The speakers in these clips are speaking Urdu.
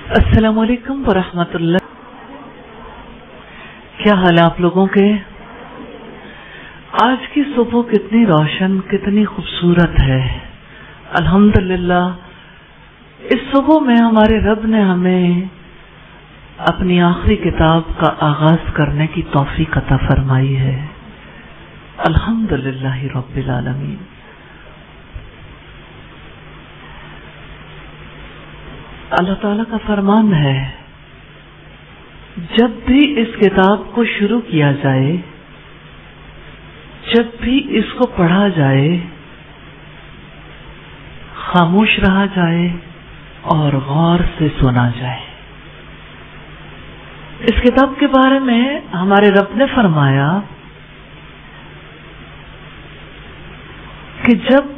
السلام علیکم ورحمۃ اللہ. کیا حال ہے آپ لوگوں کے؟ آج کی صبح کتنی روشن، کتنی خوبصورت ہے. الحمدللہ اس صبح میں ہمارے رب نے ہمیں اپنی آخری کتاب کا آغاز کرنے کی توفیق عطا فرمائی ہے. الحمدللہ رب العالمین. اللہ تعالیٰ کا فرمان ہے جب بھی اس کتاب کو شروع کیا جائے، جب بھی اس کو پڑھا جائے، خاموش رہا جائے اور غور سے سنا جائے. اس کتاب کے بارے میں ہمارے رب نے فرمایا کہ جب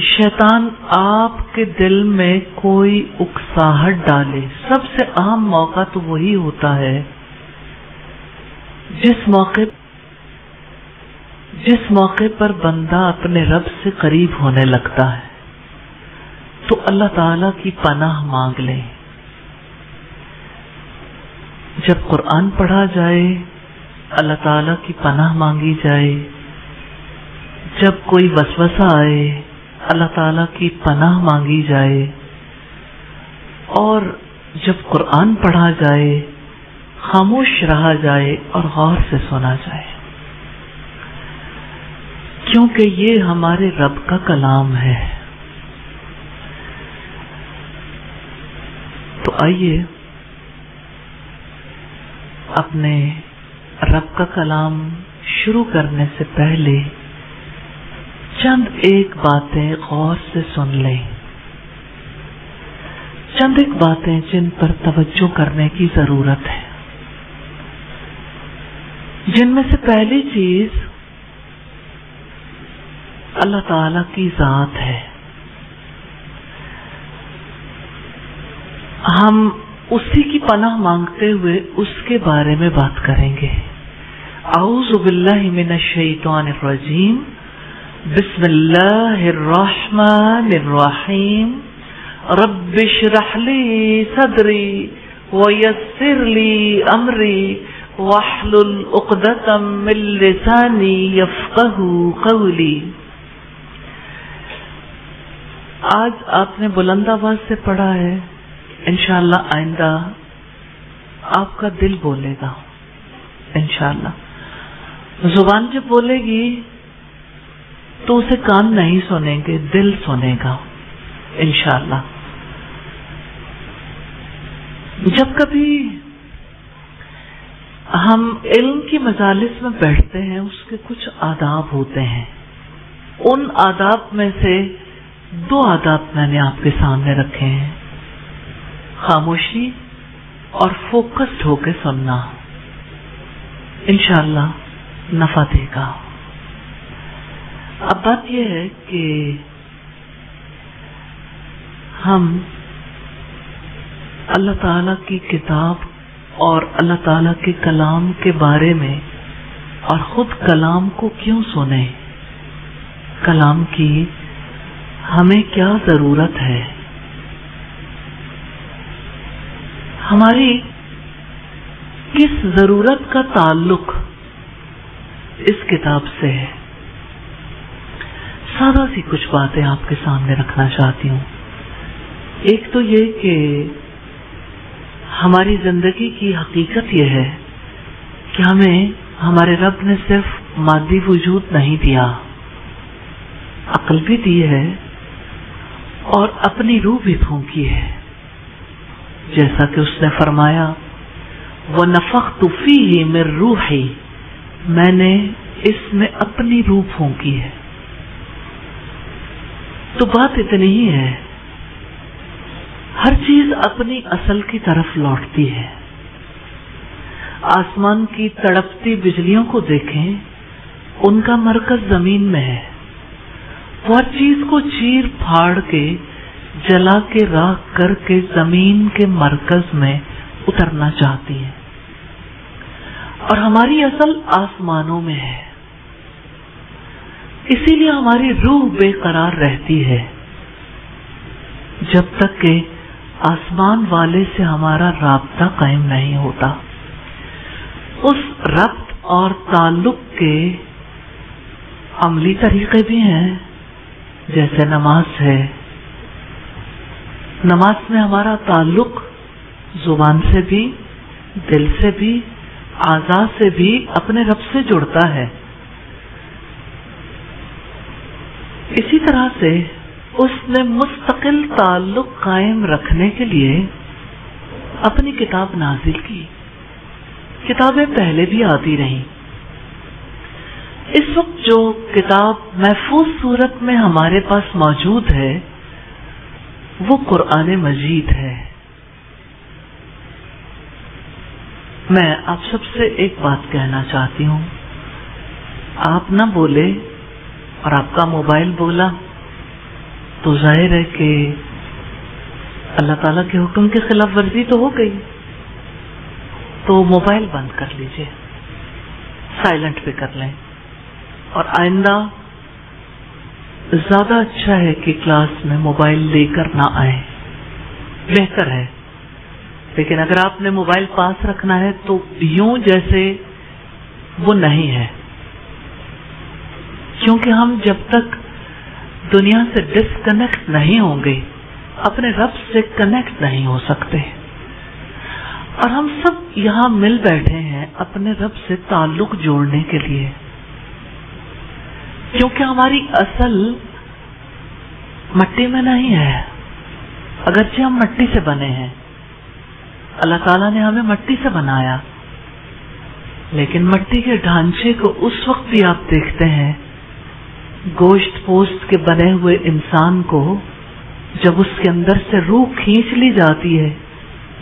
شیطان آپ کے دل میں کوئی اکساہٹ ڈالے، سب سے اہم موقع تو وہی ہوتا ہے جس موقع پر بندہ اپنے رب سے قریب ہونے لگتا ہے، تو اللہ تعالی کی پناہ مانگ لے. جب قرآن پڑھا جائے اللہ تعالی کی پناہ مانگی جائے. جب کوئی وسوسہ آئے اللہ تعالیٰ کی پناہ مانگی جائے. اور جب قرآن پڑھا جائے خاموش رہا جائے اور غور سے سنا جائے، کیونکہ یہ ہمارے رب کا کلام ہے. تو آئیے اپنے رب کا کلام شروع کرنے سے پہلے چند ایک باتیں غور سے سن لیں. چند ایک باتیں جن پر توجہ کرنے کی ضرورت ہے. جن میں سے پہلی چیز اللہ تعالی کی ذات ہے. ہم اسی کی پناہ مانگتے ہوئے اس کے بارے میں بات کریں گے. اعوذ باللہ من الشیطان الرجیم. بسم اللہ الرحمن الرحیم. رب اشرح لی صدری ویسر لی امری واحلل عقدۃ من لسانی یفقہوا قولی. آج آپ نے بلند آواز سے پڑھا ہے، انشاءاللہ آئندہ آپ کا دل بولے گا. انشاءاللہ زبان جب بولے گی تو اسے کان نہیں سنیں گے، دل سنے گا انشاءاللہ. جب کبھی ہم علم کی مجالس میں بیٹھتے ہیں اس کے کچھ آداب ہوتے ہیں. ان آداب میں سے 2 آداب میں نے آپ کے سامنے رکھے ہیں: خاموشی اور فوکسڈ ہو کے سننا. انشاءاللہ نفع دے گا. اب بات یہ ہے کہ ہم اللہ تعالی کی کتاب اور اللہ تعالی کے کلام کے بارے میں اور خود کلام کو کیوں سنیں؟ کلام کی ہمیں کیا ضرورت ہے؟ ہماری کس ضرورت کا تعلق اس کتاب سے ہے؟ سادہ سی کچھ باتیں آپ کے سامنے رکھنا چاہتی ہوں. ایک تو یہ کہ ہماری زندگی کی حقیقت یہ ہے کہ ہمیں ہمارے رب نے صرف مادی وجود نہیں دیا، عقل بھی دی ہے اور اپنی روح بھی پھونکی ہے. جیسا کہ اس نے فرمایا وَنَفَخْتُ فِيهِ مِن رُوحِي، میں نے اس میں اپنی روح پھونکی ہے. تو بات اتنی ہی ہے، ہر چیز اپنی اصل کی طرف لوٹتی ہے. آسمان کی تڑپتی بجلیوں کو دیکھیں، ان کا مرکز زمین میں ہے. وہ ہر چیز کو چیر پھاڑ کے جلا کے راکھ کر کے زمین کے مرکز میں اترنا چاہتی ہیں، اور ہماری اصل آسمانوں میں ہے. اسی لیے ہماری روح بے قرار رہتی ہے جب تک کہ آسمان والے سے ہمارا رابطہ قائم نہیں ہوتا. اس ربط اور تعلق کے عملی طریقے بھی ہیں، جیسے نماز ہے. نماز میں ہمارا تعلق زبان سے بھی، دل سے بھی، اعضاء سے بھی اپنے رب سے جڑتا ہے. اسی طرح سے اس نے مستقل تعلق قائم رکھنے کے لیے اپنی کتاب نازل کی. کتابیں پہلے بھی آتی رہیں. اس وقت جو کتاب محفوظ صورت میں ہمارے پاس موجود ہے وہ قرآن مجید ہے. میں آپ سب سے ایک بات کہنا چاہتی ہوں. آپ نہ بولے اور آپ کا موبائل بولا تو ظاہر ہے کہ اللہ تعالیٰ کے حکم کی خلاف ورزی تو ہو گئی. تو موبائل بند کر لیجئے، سائلنٹ پہ کر لیں، اور آئندہ زیادہ اچھا ہے کہ کلاس میں موبائل لے کر نہ آئیں، بہتر ہے. لیکن اگر آپ نے موبائل پاس رکھنا ہے تو یوں جیسے وہ نہیں ہے، کیونکہ ہم جب تک دنیا سے ڈسکنیکٹ نہیں ہوں گے اپنے رب سے کنیکٹ نہیں ہو سکتے. اور ہم سب یہاں مل بیٹھے ہیں اپنے رب سے تعلق جوڑنے کے لیے، کیونکہ ہماری اصل مٹی میں نہیں ہے. اگرچہ ہم مٹی سے بنے ہیں، اللہ تعالیٰ نے ہمیں مٹی سے بنایا، لیکن مٹی کے ڈھانچے کو اس وقت بھی آپ دیکھتے ہیں گوشت پوست کے بنے ہوئے انسان کو جب اس کے اندر سے روح کھینچ لی جاتی ہے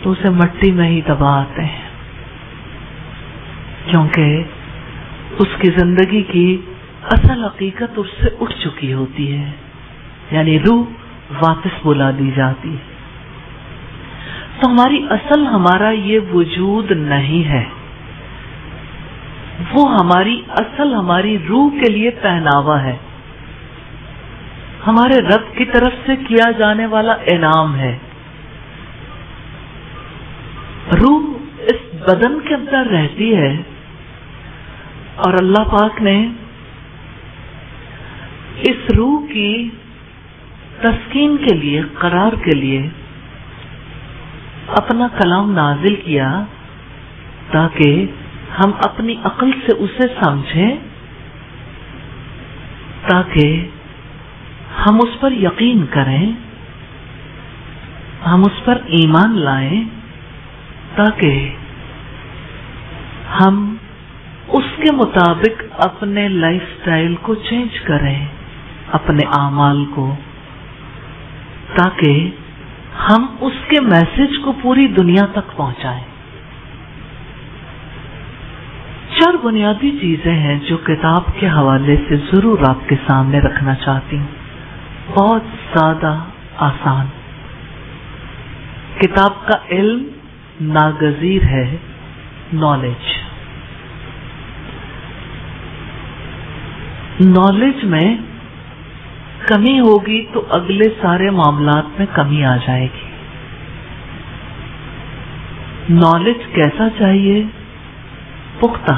تو اسے مٹی میں ہی دبا آتے ہیں، کیونکہ اس کی زندگی کی اصل حقیقت اس سے اٹھ چکی ہوتی ہے، یعنی روح واپس بلا دی جاتی ہے. تو ہماری اصل ہمارا یہ وجود نہیں ہے، وہ ہماری اصل ہماری روح کے لیے پہناوا ہے، ہمارے رب کی طرف سے کیا جانے والا انعام ہے. روح اس بدن کے اندر رہتی ہے اور اللہ پاک نے اس روح کی تسکین کے لیے، قرار کے لیے اپنا کلام نازل کیا تاکہ ہم اپنی عقل سے اسے سمجھیں، تاکہ ہم اس پر یقین کریں، ہم اس پر ایمان لائیں، تاکہ ہم اس کے مطابق اپنے لائف سٹائل کو چینج کریں، اپنے اعمال کو، تاکہ ہم اس کے میسج کو پوری دنیا تک پہنچائیں. 4 بنیادی چیزیں ہیں جو کتاب کے حوالے سے ضرور آپ کے سامنے رکھنا چاہتی ہوں. بہت سادہ، آسان. کتاب کا علم ناگزیر ہے، نالج. نالج میں کمی ہوگی تو اگلے سارے معاملات میں کمی آ جائے گی. نالج کیسا چاہیے؟ پختہ.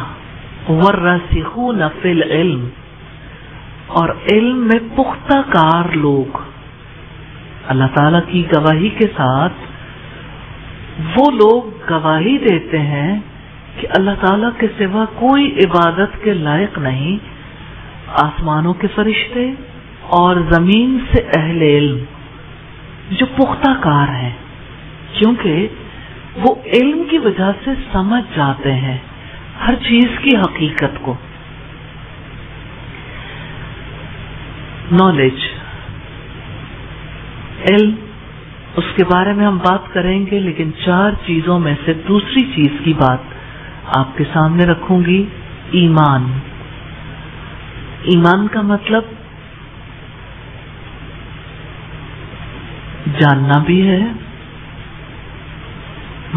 والراسخون فی العلم، اور علم میں پختہ کار لوگ، اللہ تعالیٰ کی گواہی کے ساتھ وہ لوگ گواہی دیتے ہیں کہ اللہ تعالیٰ کے سوا کوئی عبادت کے لائق نہیں. آسمانوں کے فرشتے اور زمین سے اہل علم جو پختہ کار ہیں، کیونکہ وہ علم کی وجہ سے سمجھ جاتے ہیں ہر چیز کی حقیقت کو. نالج، علم، اس کے بارے میں ہم بات کریں گے، لیکن 4 چیزوں میں سے دوسری چیز کی بات آپ کے سامنے رکھوں گی. ایمان. ایمان کا مطلب جاننا بھی ہے،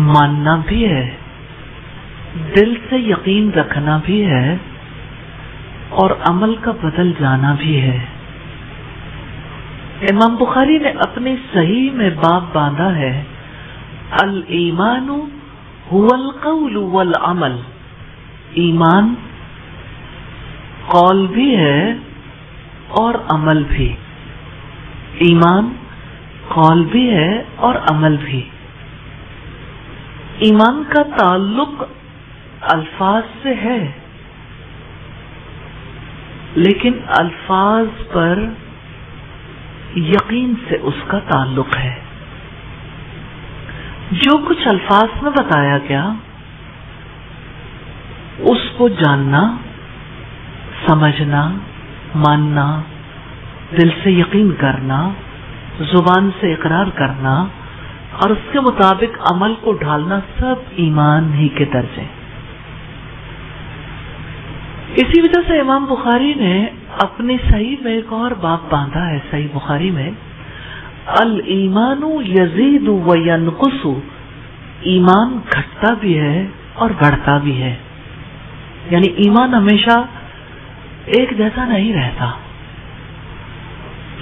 ماننا بھی ہے، دل سے یقین رکھنا بھی ہے، اور عمل کا بدل جانا بھی ہے. امام بخاری نے اپنی صحیح میں باب باندھا ہے الایمان هو القول والعمل. ایمان قول بھی ہے اور عمل بھی. ایمان قول بھی ہے اور عمل بھی. ایمان کا تعلق الفاظ سے ہے لیکن الفاظ پر یقین سے اس کا تعلق ہے. جو کچھ الفاظ میں بتایا گیا اس کو جاننا، سمجھنا، ماننا، دل سے یقین کرنا، زبان سے اقرار کرنا اور اس کے مطابق عمل کو ڈھالنا سب ایمان ہی کے درجے. اسی وجہ سے امام بخاری نے اپنی صحیح میں ایک اور باب باندھا ہے صحیح بخاری میں الایمان یزید و ینقص. ایمان گھٹتا بھی ہے اور بڑھتا بھی ہے. یعنی ایمان ہمیشہ ایک جیسا نہیں رہتا.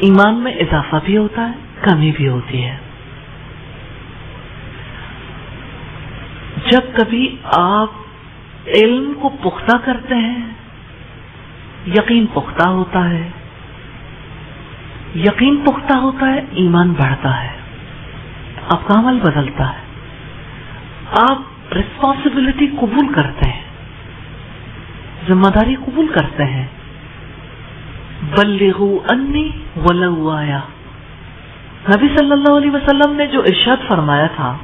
ایمان میں اضافہ بھی ہوتا ہے، کمی بھی ہوتی ہے. جب کبھی آپ علم کو پختہ کرتے ہیں یقین پختہ ہوتا ہے. یقین پختہ ہوتا ہے، ایمان بڑھتا ہے، آپ کا عمل بدلتا ہے، آپ رسپانسبلٹی قبول کرتے ہیں، ذمہ داری قبول کرتے ہیں. بلغوا انی ولو آیا. نبی صلی اللہ علیہ وسلم نے جو ارشاد فرمایا تھا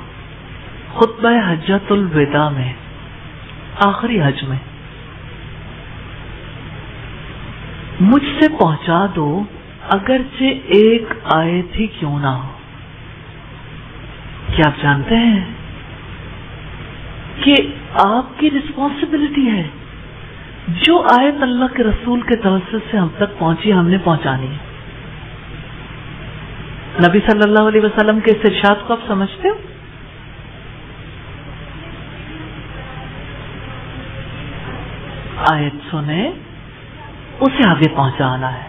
خطبہ حجۃ الوداع میں، آخری حج میں، مجھ سے پہنچا دو اگرچہ ایک آیت ہی کیوں نہ ہو. کیا آپ جانتے ہیں کہ آپ کی رسپانسبلٹی ہے جو آیت اللہ کے رسول کے توسط سے ہم تک پہنچی ہم نے پہنچانی ہے. نبی صلی اللہ علیہ وسلم کے اس ارشاد کو آپ سمجھتے ہو؟ آیت سنیں، اسے آگے پہنچانا ہے.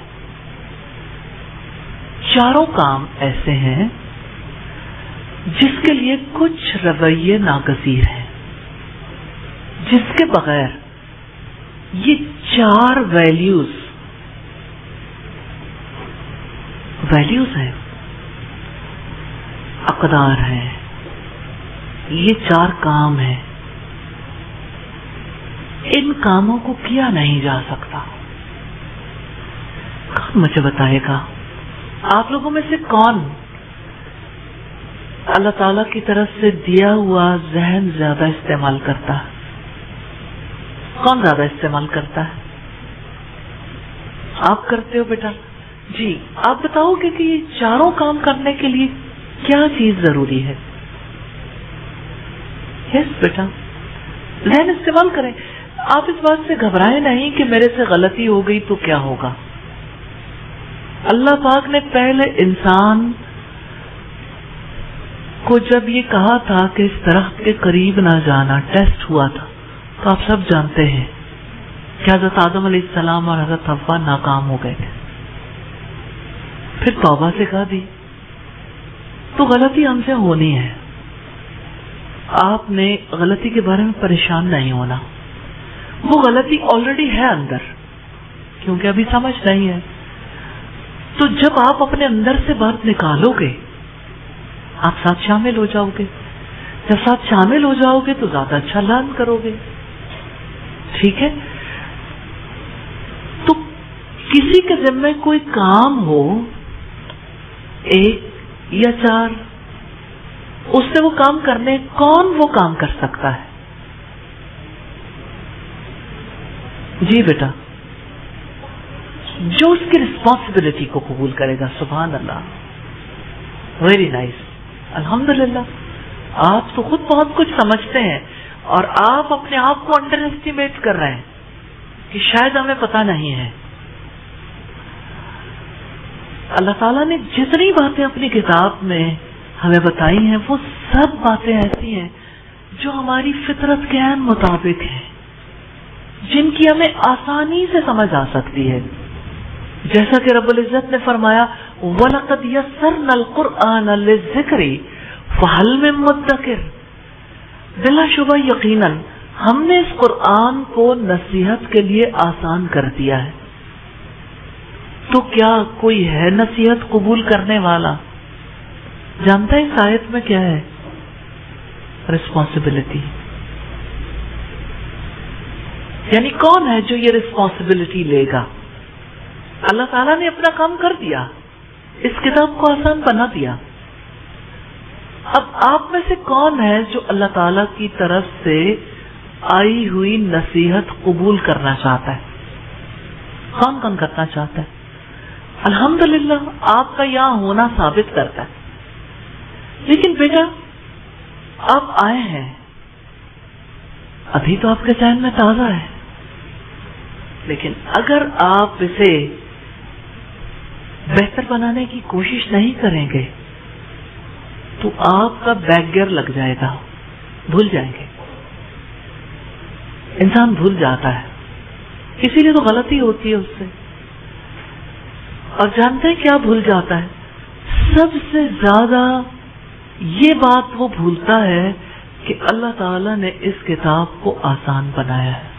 چاروں کام ایسے ہیں جس کے لیے کچھ رویے ناگزیر ہیں، جس کے بغیر یہ چار ویلیوز ہیں، اقدار ہیں، یہ چار کام ہیں، ان کاموں کو کیا نہیں جا سکتا. کون مجھے بتائے گا آپ لوگوں میں سے کون اللہ تعالی کی طرف سے دیا ہوا ذہن زیادہ استعمال کرتا ہے؟ کون زیادہ استعمال کرتا ہے؟ آپ کرتے ہو بیٹا؟ جی آپ بتاؤ گے کہ یہ چاروں کام کرنے کے لیے کیا چیز ضروری ہے؟ یس بیٹا، ذہن استعمال کریں. آپ اس بات سے گھبرائیں نہیں کہ میرے سے غلطی ہو گئی تو کیا ہوگا. اللہ پاک نے پہلے انسان کو جب یہ کہا تھا کہ اس درخت کے قریب نہ جانا، ٹیسٹ ہوا تھا، تو آپ سب جانتے ہیں کہ حضرت آدم علیہ السلام اور حضرت حوا ناکام ہو گئے تھے. پھر توبہ سکھا دی. تو غلطی ہم سے ہونی ہے. آپ نے غلطی کے بارے میں پریشان نہیں ہونا. وہ غلطی آلریڈی ہے اندر، کیونکہ ابھی سمجھ نہیں ہے. تو جب آپ اپنے اندر سے بات نکالو گے آپ ساتھ شامل ہو جاؤ گے. جب ساتھ شامل ہو جاؤ گے تو زیادہ اچھا لرن کرو گے. ٹھیک ہے؟ تو کسی کے ذمہ کوئی کام ہو، ایک یا چار، اس سے وہ کام کرنے، کون وہ کام کر سکتا ہے؟ جی بیٹا، جو اس کی رسپانسبلٹی کو قبول کرے گا. سبحان اللہ، ویری نائس، الحمدللہ. آپ تو خود بہت کچھ سمجھتے ہیں اور آپ اپنے آپ کو انڈر ایسٹیمیٹ کر رہے ہیں کہ شاید ہمیں پتہ نہیں ہے. اللہ تعالیٰ نے جتنی باتیں اپنی کتاب میں ہمیں بتائی ہیں وہ سب باتیں ایسی ہیں جو ہماری فطرت کے عین مطابق ہیں، جن کی ہمیں آسانی سے سمجھ آ سکتی ہے. جیسا کہ رب العزت نے فرمایا وَلَقَدْ يَسَّرْنَا الْقُرْآنَ لِلذِّكْرِ فَهَلْ مِن مُدَّكِرٍ، بلا شبہ یقیناً ہم نے اس قرآن کو نصیحت کے لیے آسان کر دیا ہے، تو کیا کوئی ہے نصیحت قبول کرنے والا؟ جانتا ہے اس آیت میں کیا ہے؟ رسپانسبلٹی. یعنی کون ہے جو یہ رسپانسبلٹی لے گا؟ اللہ تعالیٰ نے اپنا کام کر دیا، اس کتاب کو آسان بنا دیا. اب آپ میں سے کون ہے جو اللہ تعالیٰ کی طرف سے آئی ہوئی نصیحت قبول کرنا چاہتا ہے؟ کون کون کرنا چاہتا ہے؟ الحمدللہ آپ کا یہاں ہونا ثابت کرتا ہے. لیکن بیٹا آپ آئے ہیں، ابھی تو آپ کے ذہن میں تازہ ہے، لیکن اگر آپ اسے بہتر بنانے کی کوشش نہیں کریں گے تو آپ کا بیک گیئر لگ جائے گا، بھول جائیں گے. انسان بھول جاتا ہے، اسی لیے تو غلطی ہوتی ہے اس سے. اور جانتے ہیں کیا بھول جاتا ہے؟ سب سے زیادہ یہ بات وہ بھولتا ہے کہ اللہ تعالیٰ نے اس کتاب کو آسان بنایا ہے.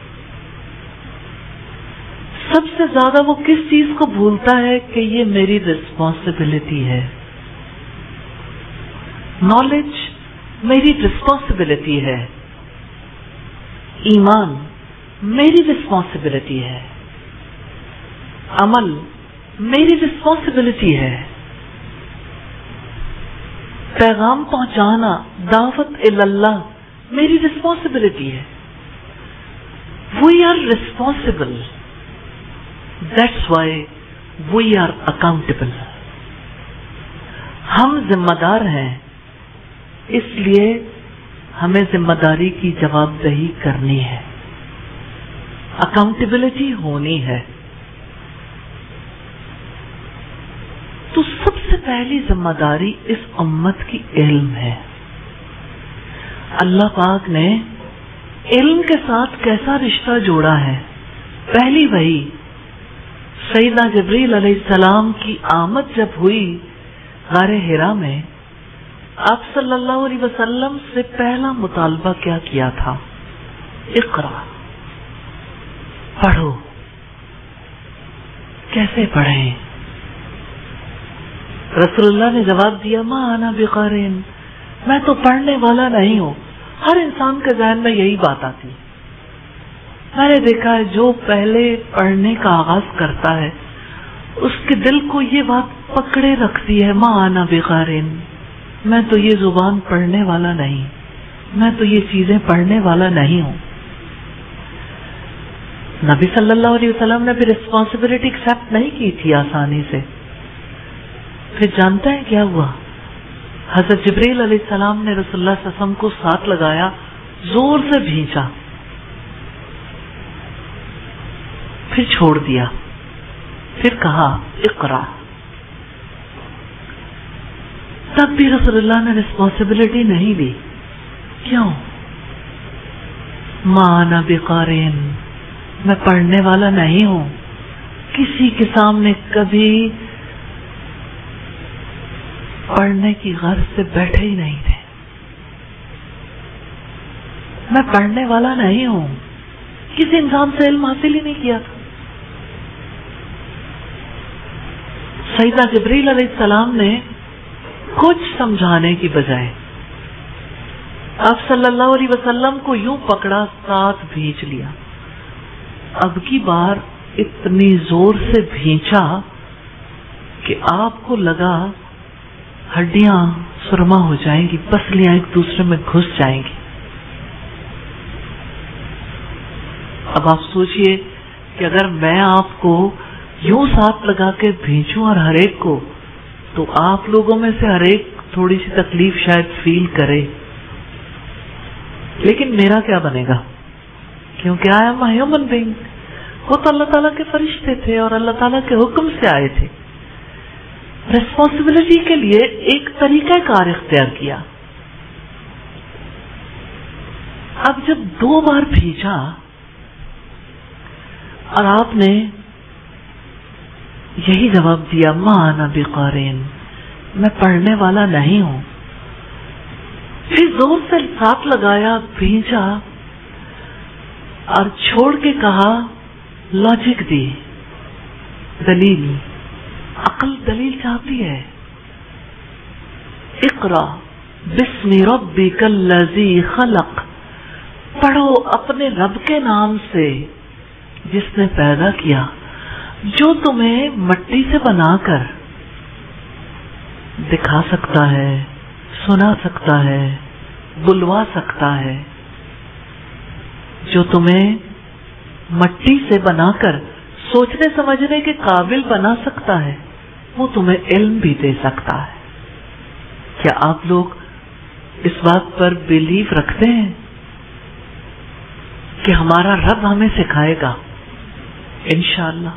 سب سے زیادہ وہ کس چیز کو بھولتا ہے کہ یہ میری رسپانسبلٹی ہے. نالج میری رسپانسبلٹی ہے، ایمان میری رسپانسبلٹی ہے، عمل میری رسپانسبلٹی ہے، پیغام پہنچانا، دعوت اللہ میری رسپانسبلٹی ہے. We are responsible, that's why we are accountable. ہم ذمہ دار ہیں، اس لیے ہمیں ذمہ داری کی جواب دہی کرنی ہے، اکاؤنٹیبلٹی ہونی ہے. تو سب سے پہلی ذمہ داری اس امت کی علم ہے. اللہ پاک نے علم کے ساتھ کیسا رشتہ جوڑا ہے. پہلی وحی سیدنا جبریل علیہ السلام کی آمد جب ہوئی غار حرا میں، آپ صلی اللہ علیہ وسلم سے پہلا مطالبہ کیا کیا تھا؟ اقرا، پڑھو. کیسے پڑھیں؟ رسول اللہ نے جواب دیا، ما انا بقارئ، میں تو پڑھنے والا نہیں ہوں. ہر انسان کے ذہن میں یہی بات آتی. میں نے دیکھا ہے جو پہلے پڑھنے کا آغاز کرتا ہے اس کے دل کو یہ بات پکڑے رکھتی ہے، ما انا بقارئ، میں تو یہ زبان پڑھنے والا نہیں، میں تو یہ چیزیں پڑھنے والا نہیں ہوں. نبی صلی اللہ علیہ وسلم نے بھی رسپانسبلٹی ایکسپٹ نہیں کی تھی آسانی سے. پھر جانتے ہیں کیا ہوا؟ حضرت جبریل علیہ السلام نے رسول اللہ صلی اللہ علیہ وسلم کو ساتھ لگایا، زور سے بھینچا، پھر چھوڑ دیا، پھر کہا اقرا. تب بھی رسول اللہ نے رسپانسبلٹی نہیں لی. کیوں؟ ما انا بقارئ، میں پڑھنے والا نہیں ہوں. کسی کے سامنے کبھی پڑھنے کی غرض سے بیٹھے ہی نہیں تھے. میں پڑھنے والا نہیں ہوں، کسی انسان سے علم حاصل ہی نہیں کیا تھا. سیدنا جبریل علیہ السلام نے کچھ سمجھانے کی بجائے آپ صلی اللہ علیہ وسلم کو یوں پکڑا، ساتھ بھینچ لیا. اب کی بار اتنی زور سے بھینچا کہ آپ کو لگا ہڈیاں سرما ہو جائیں گی، پسلیاں ایک دوسرے میں گھس جائیں گی. اب آپ سوچئے کہ اگر میں آپ کو یوں ساتھ لگا کے بھینچوں اور ہر ایک کو، تو آپ لوگوں میں سے ہر ایک تھوڑی سی تکلیف شاید فیل کرے. لیکن میرا کیا بنے گا؟ کیونکہ I am a human being. وہ تو اللہ تعالیٰ کے فرشتے تھے اور اللہ تعالیٰ کے حکم سے آئے تھے. ریسپانسبلٹی کے لیے ایک طریقہ کار اختیار کیا. اب جب 2 بار بھیجا اور آپ نے یہی جواب دیا، ما انا بقارئ، میں پڑھنے والا نہیں ہوں۔ پھر زور سے ساتھ لگایا، بھیجا اور چھوڑ کے کہا، لاجک دی، دلیل، عقل دلیل چاہتی ہے۔ اقرا بسم ربک الذی خلق، پڑھو اپنے رب کے نام سے جس نے پیدا کیا، جو تمہیں مٹی سے بنا کر دکھا سکتا ہے، سنا سکتا ہے، بلوا سکتا ہے، جو تمہیں مٹی سے بنا کر سوچنے سمجھنے کے قابل بنا سکتا ہے، وہ تمہیں علم بھی دے سکتا ہے۔ کیا آپ لوگ اس بات پر بلیف رکھتے ہیں کہ ہمارا رب ہمیں سکھائے گا؟ انشاءاللہ۔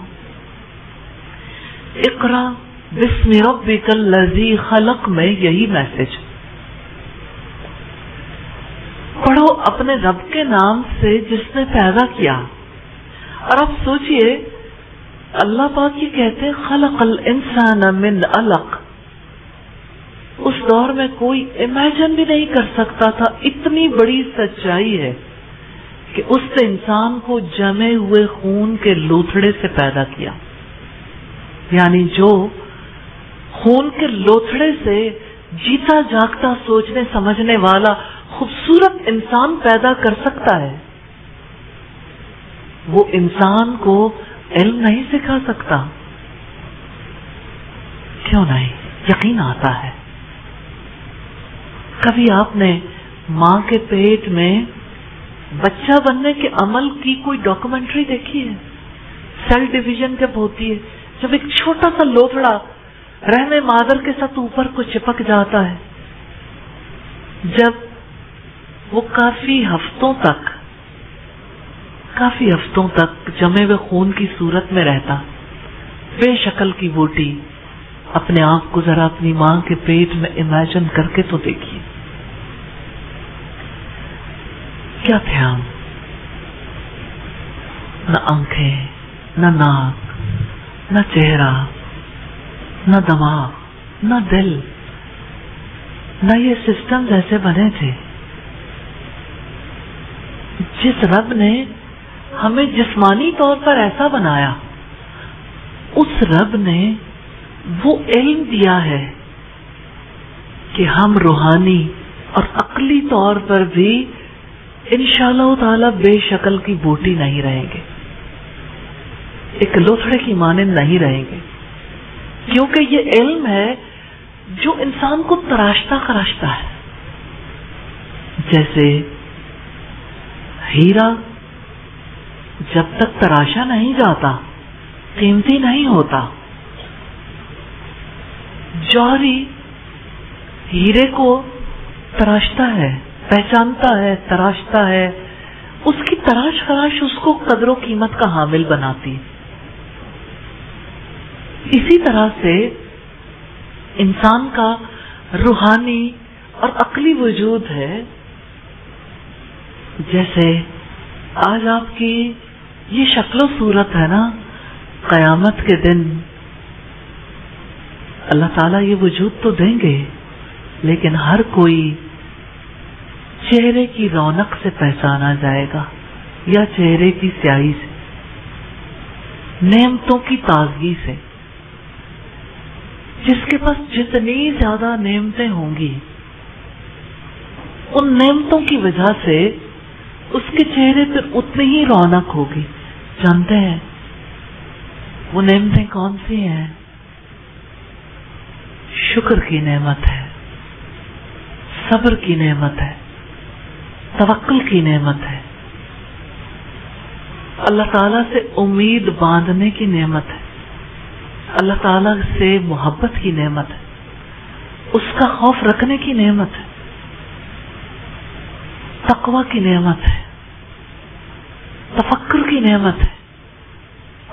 اقرا بسم ربک الذی خلق میں یہی میسج، پڑھو اپنے رب کے نام سے جس نے پیدا کیا۔ اور اب سوچئے، اللہ پاک یہ کہتے ہیں خلق الانسان من علق، اس دور میں کوئی امیجن بھی نہیں کر سکتا تھا، اتنی بڑی سچائی ہے کہ اس نے انسان کو جمے ہوئے خون کے لوتھڑے سے پیدا کیا۔ یعنی جو خون کے لوتھڑے سے جیتا جاگتا سوچنے سمجھنے والا خوبصورت انسان پیدا کر سکتا ہے، وہ انسان کو علم نہیں سکھا سکتا؟ کیوں نہیں؟ یقین آتا ہے۔ کبھی آپ نے ماں کے پیٹ میں بچہ بننے کے عمل کی کوئی ڈاکومنٹری دیکھی ہے؟ سیل ڈویژن جب ہوتی ہے، جب ایک چھوٹا سا لوتھڑا رحم مادر کے ساتھ اوپر کو چپک جاتا ہے، جب وہ کافی ہفتوں تک جمے ہوئے خون کی صورت میں رہتا، بے شکل کی بوٹی، اپنے آپ کو ذرا اپنی ماں کے پیٹ میں امیجن کر کے تو دیکھیے، کیا تھے ہم؟ نہ آنکھیں، نہ ناک، نہ چہرہ، نہ دماغ، نہ دل، نہ یہ سسٹم ایسے بنے تھے۔ جس رب نے ہمیں جسمانی طور پر ایسا بنایا، اس رب نے وہ علم دیا ہے کہ ہم روحانی اور عقلی طور پر بھی انشاءاللہ تعالی بے شکل کی بوٹی نہیں رہیں گے، ایک لوتھڑے کی مانند نہیں رہیں گے، کیونکہ یہ علم ہے جو انسان کو تراشتا خراشتا ہے۔ جیسے ہیرا جب تک تراشا نہیں جاتا قیمتی نہیں ہوتا، جوہری ہیرے کو تراشتا ہے، پہچانتا ہے، تراشتا ہے، اس کی تراش خراش اس کو قدر و قیمت کا حامل بناتی۔ اسی طرح سے انسان کا روحانی اور عقلی وجود ہے۔ جیسے آج آپ کی یہ شکل و صورت ہے نا، قیامت کے دن اللہ تعالیٰ یہ وجود تو دیں گے، لیکن ہر کوئی چہرے کی رونق سے پہچانا جائے گا یا چہرے کی سیاہی سے، نعمتوں کی تازگی سے۔ جس کے پاس جتنی زیادہ نعمتیں ہوں گی، ان نعمتوں کی وجہ سے اس کے چہرے پر اتنی ہی رونق ہوگی۔ جانتے ہیں وہ نعمتیں کون سی ہیں؟ شکر کی نعمت ہے، صبر کی نعمت ہے، توکل کی نعمت ہے، اللہ تعالیٰ سے امید باندھنے کی نعمت ہے، اللہ تعالیٰ سے محبت کی نعمت ہے، اس کا خوف رکھنے کی نعمت ہے، تقوی کی نعمت ہے، تفکر کی نعمت ہے،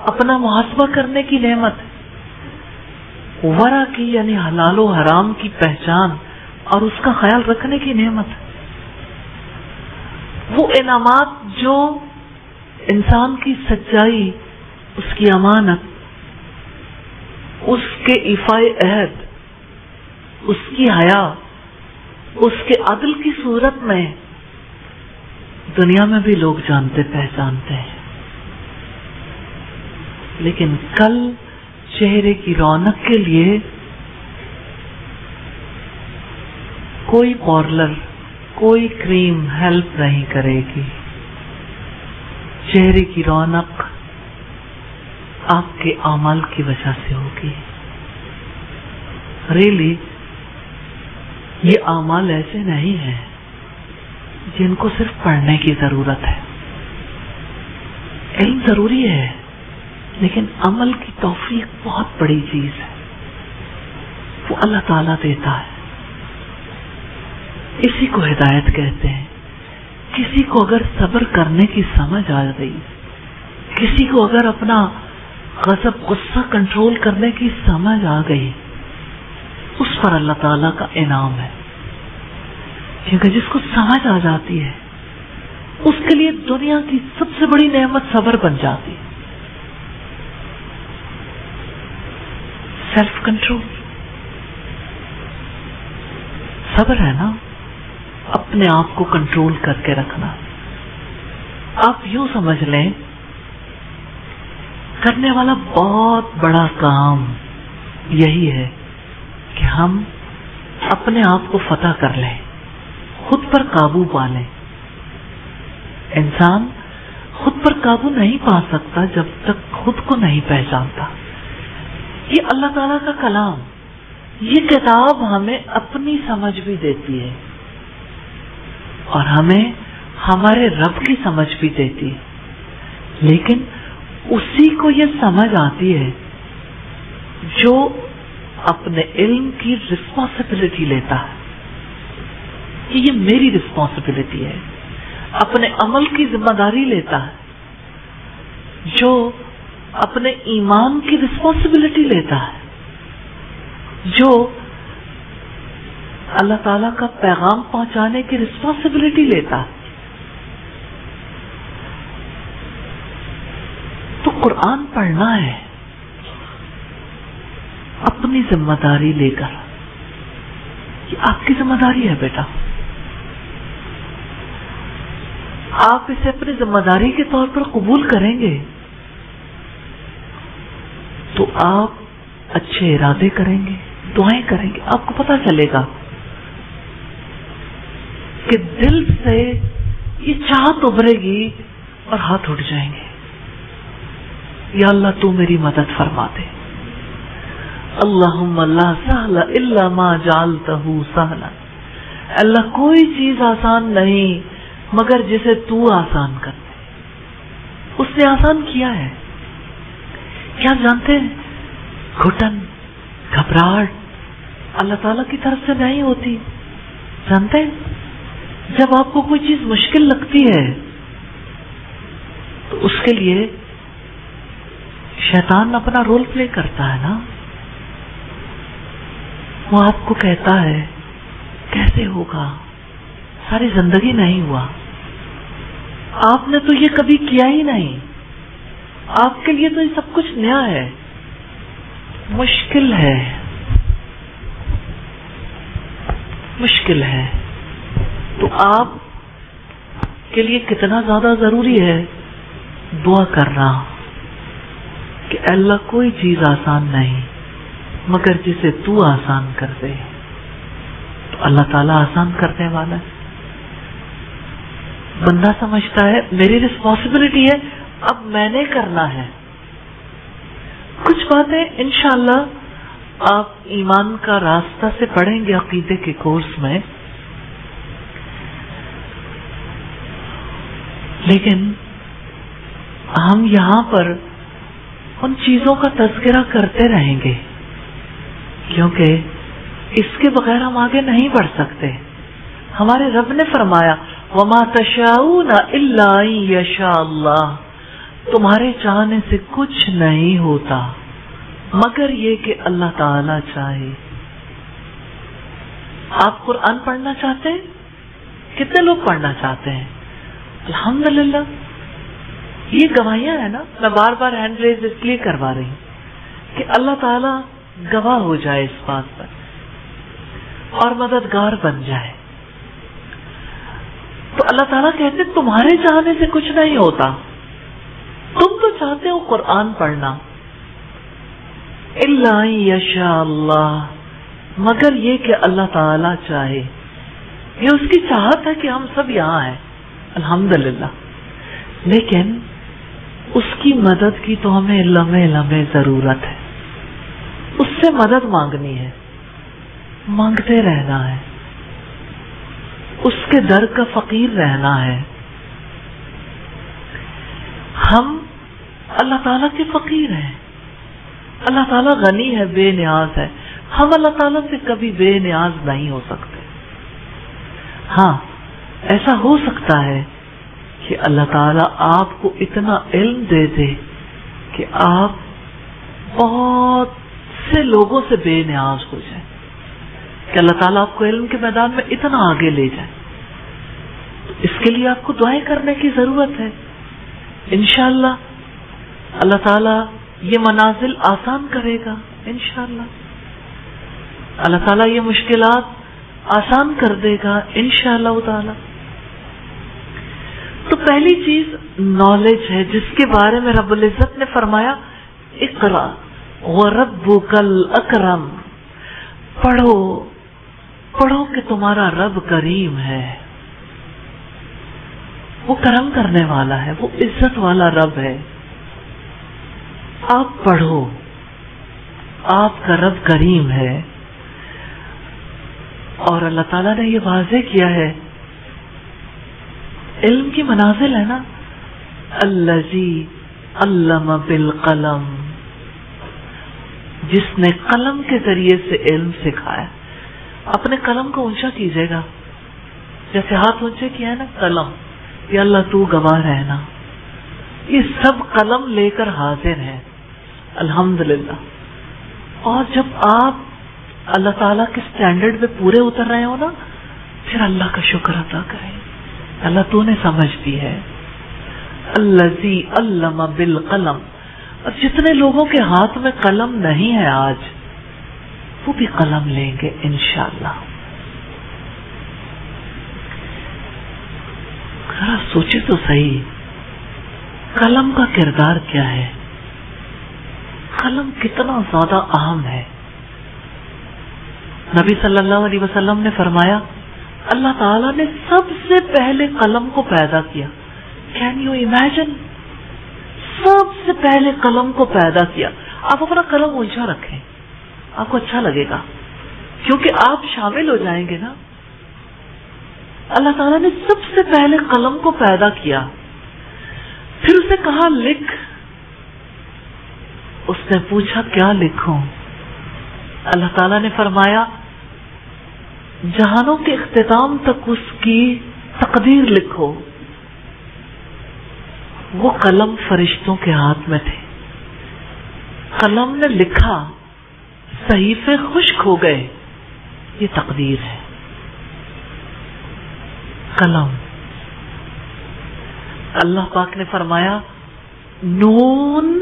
اپنا محاسبہ کرنے کی نعمت ہے، ورع کی یعنی حلال و حرام کی پہچان اور اس کا خیال رکھنے کی نعمت ہے۔ وہ انعامات جو انسان کی سچائی، اس کی امانت، اس کے ایفائے عہد، اس کی حیا، اس کے عدل کی صورت میں دنیا میں بھی لوگ جانتے پہچانتے ہیں، لیکن کل چہرے کی رونق کے لیے کوئی پارلر، کوئی کریم ہیلپ نہیں کرے گی. چہرے کی رونق آپ کے اعمال کی وجہ سے ہوگی. ریلی یہ اعمال ایسے نہیں ہیں جن کو صرف پڑھنے کی ضرورت ہے. علم ضروری ہے، لیکن عمل کی توفیق بہت بڑی چیز ہے، وہ اللہ تعالیٰ دیتا ہے. اسی کو ہدایت کہتے ہیں. کسی کو اگر صبر کرنے کی سمجھ آ گئی، کسی کو اگر اپنا غضب غصہ کنٹرول کرنے کی سمجھ آ گئی، اس پر اللہ تعالیٰ کا انعام ہے. کیونکہ جس کو سمجھ آ جاتی ہے اس کے لیے دنیا کی سب سے بڑی نعمت صبر بن جاتی ہے. سیلف کنٹرول صبر ہے نا، اپنے آپ کو کنٹرول کر کے رکھنا. آپ یوں سمجھ لیں کرنے والا بہت بڑا کام یہی ہے کہ ہم اپنے آپ کو فتح کر لیں، خود پر قابو پا لیں. انسان خود پر قابو نہیں پا سکتا جب تک خود کو نہیں پہچانتا. یہ اللہ تعالیٰ کا کلام، یہ کتاب ہمیں اپنی سمجھ بھی دیتی ہے اور ہمیں ہمارے رب کی سمجھ بھی دیتی ہے. لیکن اسی کو یہ سمجھ آتی ہے جو اپنے علم کی رسپانسبلٹی لیتا ہے کہ یہ میری رسپانسبلٹی ہے، اپنے عمل کی ذمہ داری لیتا ہے، جو اپنے ایمان کی رسپانسبلٹی لیتا ہے، جو اللہ تعالیٰ کا پیغام پہنچانے کی رسپانسبلٹی لیتا ہے. تو قرآن پڑھنا ہے اپنی ذمہ داری لے کر. یہ آپ کی ذمہ داری ہے بیٹا. آپ اسے اپنی ذمہ داری کے طور پر قبول کریں گے تو آپ اچھے ارادے کریں گے، دعائیں کریں گے. آپ کو پتہ چلے گا کہ دل سے یہ چاہت ابھرے گی اور ہاتھ اٹھ جائیں گے، یا اللہ تو میری مدد فرما دے. اللہم لا سہل الا ما جعلتہ سہلا. اللہ کوئی چیز آسان نہیں مگر جسے تو آسان کر دے. اس نے آسان کیا ہے. کیا جانتے ہیں گھٹن، گھبراہٹ اللہ تعالیٰ کی طرف سے نہیں ہوتی. جانتے ہیں جب آپ کو کوئی چیز مشکل لگتی ہے تو اس کے لیے شیطان اپنا رول پلے کرتا ہے نا. وہ آپ کو کہتا ہے کیسے ہوگا، ساری زندگی نہیں ہوا، آپ نے تو یہ کبھی کیا ہی نہیں، آپ کے لیے تو یہ سب کچھ نیا ہے، مشکل ہے، مشکل ہے. تو آپ کے لیے کتنا زیادہ ضروری ہے دعا کرنا کہ اللہ کوئی چیز آسان نہیں مگر جسے تو آسان کر دے. تو اللہ تعالیٰ آسان کرنے والا ہے. بندہ سمجھتا ہے میری رسپانسبلٹی ہے، اب میں نے کرنا ہے. کچھ باتیں انشاءاللہ آپ ایمان کا راستہ سے پڑھیں گے عقیدے کے کورس میں، لیکن ہم یہاں پر ان چیزوں کا تذکرہ کرتے رہیں گے کیونکہ اس کے بغیر ہم آگے نہیں بڑھ سکتے. ہمارے رب نے فرمایا وَمَا تَشَاءُونَ إِلَّا أَن يَشَاءَ اللَّهُ. تمہارے چاہنے سے کچھ نہیں ہوتا مگر یہ کہ اللہ تعالی چاہے. آپ قرآن پڑھنا چاہتے ہیں؟ کتنے لوگ پڑھنا چاہتے ہیں؟ الحمدللہ. یہ گواہیاں ہیں نا، میں بار بار ہینڈ ریز اس لیے کروا رہی ہوں کہ اللہ تعالیٰ گواہ ہو جائے اس بات پر اور مددگار بن جائے. تو اللہ تعالیٰ کہتے تمہارے چاہنے سے کچھ نہیں ہوتا. تم تو چاہتے ہو قرآن پڑھنا. الا یشاء اللہ، مگر یہ کہ اللہ تعالیٰ چاہے. یہ اس کی چاہت ہے کہ ہم سب یہاں ہیں الحمدللہ، لیکن اس کی مدد کی تو ہمیں لمحے لمحے ضرورت ہے. اس سے مدد مانگنی ہے، مانگتے رہنا ہے، اس کے در کا فقیر رہنا ہے. ہم اللہ تعالیٰ کے فقیر ہیں. اللہ تعالیٰ غنی ہے، بے نیاز ہے. ہم اللہ تعالیٰ سے کبھی بے نیاز نہیں ہو سکتے. ہاں ایسا ہو سکتا ہے کہ اللہ تعالیٰ آپ کو اتنا علم دے دے کہ آپ بہت سے لوگوں سے بے نیاز ہو جائیں، کہ اللہ تعالیٰ آپ کو علم کے میدان میں اتنا آگے لے جائے. اس کے لیے آپ کو دعائیں کرنے کی ضرورت ہے. انشاءاللہ اللہ تعالیٰ یہ منازل آسان کرے گا. انشاءاللہ اللہ تعالیٰ یہ مشکلات آسان کر دے گا انشاءاللہ تعالیٰ. تو پہلی چیز نالج ہے، جس کے بارے میں رب العزت نے فرمایا اقرا وربک الاکرم. پڑھو پڑھو کہ تمہارا رب کریم ہے، وہ کرم کرنے والا ہے، وہ عزت والا رب ہے. آپ پڑھو، آپ کا رب کریم ہے. اور اللہ تعالیٰ نے یہ واضح کیا ہے، علم کی منازل ہے نا، الذی علم بالقلم، جس نے قلم کے ذریعے سے علم سکھایا. اپنے قلم کو اونچا کیجیے گا، جیسے ہاتھ اونچے کیا ہے نا قلم، یا اللہ تو گواہ رہنا. یہ سب قلم لے کر حاضر ہیں الحمدللہ. اور جب آپ اللہ تعالیٰ کے سٹینڈرڈ پہ پورے اتر رہے ہو نا، پھر اللہ کا شکر ادا کریں. اللہ تو نے سمجھ دی ہے. الذی علم بالقلم. اور جتنے لوگوں کے ہاتھ میں قلم نہیں ہے آج، وہ بھی قلم لیں گے انشاءاللہ. ذرا سوچے تو صحیح، قلم کا کردار کیا ہے، قلم کتنا زیادہ اہم ہے. نبی صلی اللہ علیہ وسلم نے فرمایا اللہ تعالیٰ نے سب سے پہلے قلم کو پیدا کیا. Can you imagine? سب سے پہلے قلم کو پیدا کیا. آپ اپنا قلم اونچا رکھیں، آپ کو اچھا لگے گا، کیونکہ آپ شامل ہو جائیں گے نا. اللہ تعالیٰ نے سب سے پہلے قلم کو پیدا کیا، پھر اسے کہا لکھ. اس نے پوچھا کیا لکھوں؟ اللہ تعالیٰ نے فرمایا جہانوں کے اختتام تک اس کی تقدیر لکھو. وہ قلم فرشتوں کے ہاتھ میں تھے. قلم نے لکھا، صحیفے خشک ہو گئے. یہ تقدیر ہے. قلم. اللہ پاک نے فرمایا نون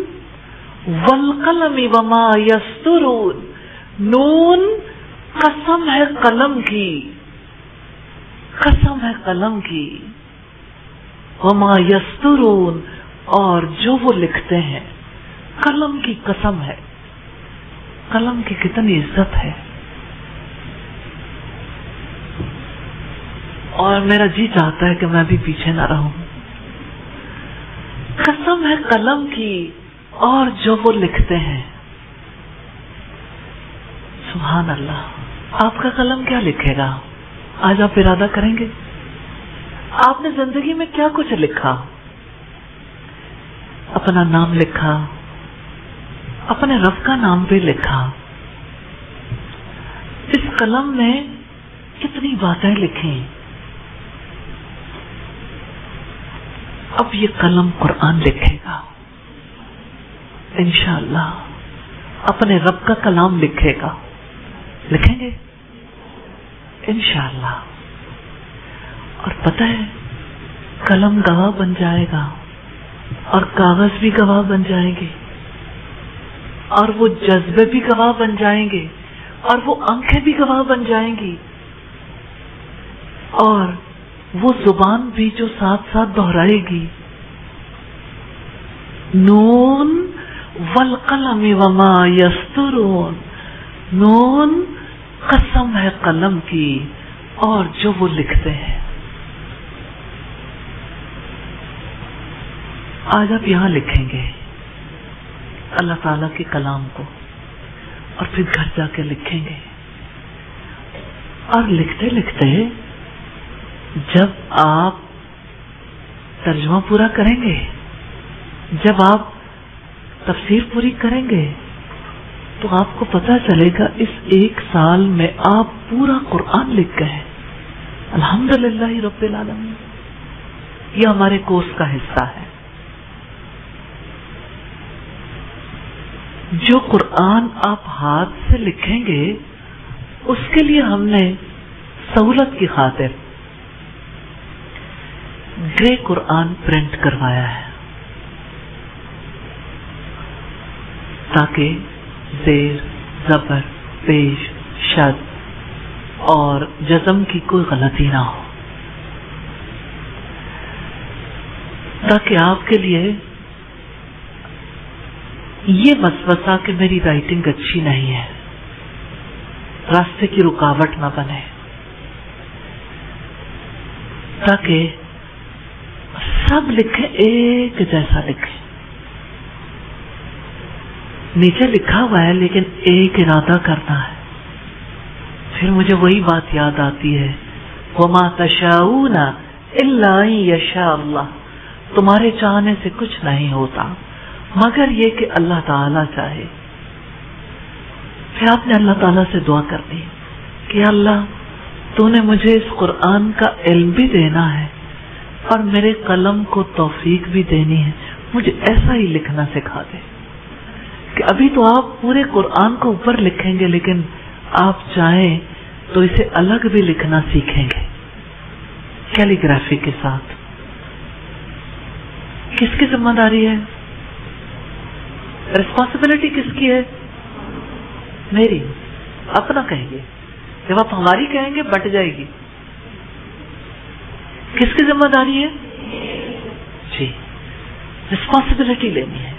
والقلم وما یسطرون. نون قسم ہے قلم کی، قسم ہے قلم کی. وما یسطرون، اور جو وہ لکھتے ہیں. قلم کی قسم ہے. قلم کی کتنی عزت ہے. اور میرا جی چاہتا ہے کہ میں بھی پیچھے نہ رہوں. قسم ہے قلم کی اور جو وہ لکھتے ہیں. سبحان اللہ. آپ کا قلم کیا لکھے گا؟ آج آپ ارادہ کریں گے آپ نے زندگی میں کیا کچھ لکھا؟ اپنا نام لکھا، اپنے رب کا نام بھی لکھا. اس قلم نے کتنی باتیں لکھی. اب یہ قلم قرآن لکھے گا انشاءاللہ. اپنے رب کا کلام لکھے گا. لکھیں گے انشاءاللہ. اور پتہ ہے قلم گواہ بن جائے گا اور کاغذ بھی گواہ بن جائیں گے. اور وہ جذبے بھی گواہ بن جائیں گے اور وہ آنکھیں بھی گواہ بن جائیں گی اور وہ زبان بھی جو ساتھ ساتھ دہرائے گی، نون والقلم وما یسطرون، نون قسم ہے قلم کی اور جو وہ لکھتے ہیں۔ آج آپ یہاں لکھیں گے اللہ تعالیٰ کے کلام کو اور پھر گھر جا کے لکھیں گے، اور لکھتے لکھتے جب آپ ترجمہ پورا کریں گے، جب آپ تفسیر پوری کریں گے، تو آپ کو پتہ چلے گا اس 1 سال میں آپ پورا قرآن لکھ گئے۔ الحمدللہ رب العالمین، یہ ہمارے کورس کا حصہ ہے۔ جو قرآن آپ ہاتھ سے لکھیں گے اس کے لیے ہم نے سہولت کی خاطر گرے قرآن پرنٹ کروایا ہے، تاکہ زیر، زبر، پیش، شد اور جزم کی کوئی غلطی نہ ہو، تاکہ آپ کے لیے یہ وسوسہ کہ میری رائٹنگ اچھی نہیں ہے راستے کی رکاوٹ نہ بنے، تاکہ سب لکھیں ایک جیسا لکھیں۔ نیچے لکھا ہوا ہے لیکن ایک ارادہ کرنا ہے۔ پھر مجھے وہی بات یاد آتی ہے، وَمَا تَشَاءُونَ إِلَّا أَن يَشَاءَ اللَّهُ، تمہارے چاہنے سے کچھ نہیں ہوتا مگر یہ کہ اللہ تعالیٰ چاہے۔ پھر آپ نے اللہ تعالیٰ سے دعا کر دی کہ اللہ تو نے مجھے اس قرآن کا علم بھی دینا ہے اور میرے قلم کو توفیق بھی دینی ہے، مجھے ایسا ہی لکھنا سکھا دے کہ ابھی تو آپ پورے قرآن کو اوپر لکھیں گے لیکن آپ چاہیں تو اسے الگ بھی لکھنا سیکھیں گے کیلی گرافی کے ساتھ۔ کس کی ذمہ داری ہے؟ ریسپانسبلٹی کس کی ہے؟ میری۔ اپنا کہیں گے، جب آپ ہماری کہیں گے بٹ جائے گی۔ کس کی ذمہ داری ہے؟ جی، ریسپانسبلٹی لینی ہے،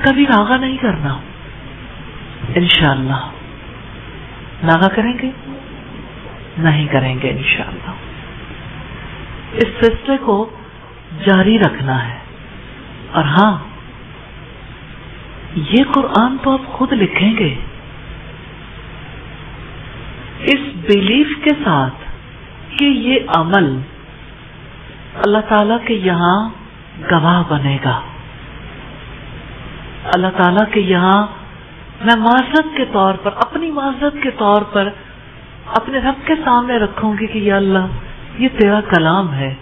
کبھی ناغہ نہیں کرنا۔ انشاءاللہ ناغہ کریں گے؟ نہیں کریں گے انشاءاللہ۔ اس سلسلے کو جاری رکھنا ہے۔ اور ہاں، یہ قرآن تو آپ خود لکھیں گے اس بیلیف کے ساتھ کہ یہ عمل اللہ تعالیٰ کے یہاں گواہ بنے گا۔ اللہ تعالیٰ کے یہاں میں معذرت کے طور پر، اپنی معذرت کے طور پر اپنے رب کے سامنے رکھوں گی کہ یا اللہ یہ تیرا کلام ہے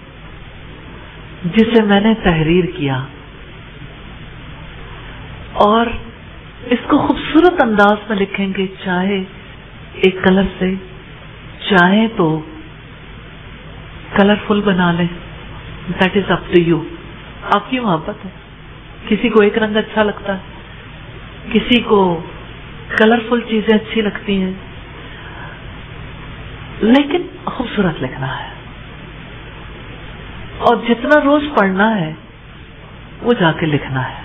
جسے میں نے تحریر کیا، اور اس کو خوبصورت انداز میں لکھیں گے، چاہے ایک کلر سے، چاہے تو کلرفل بنا لیں، that is up to you, آپ کی محبت ہے۔ کسی کو ایک رنگ اچھا لگتا ہے، کسی کو کلرفل چیزیں اچھی لگتی ہیں، لیکن خوبصورت لکھنا ہے، اور جتنا روز پڑھنا ہے وہ جا کے لکھنا ہے۔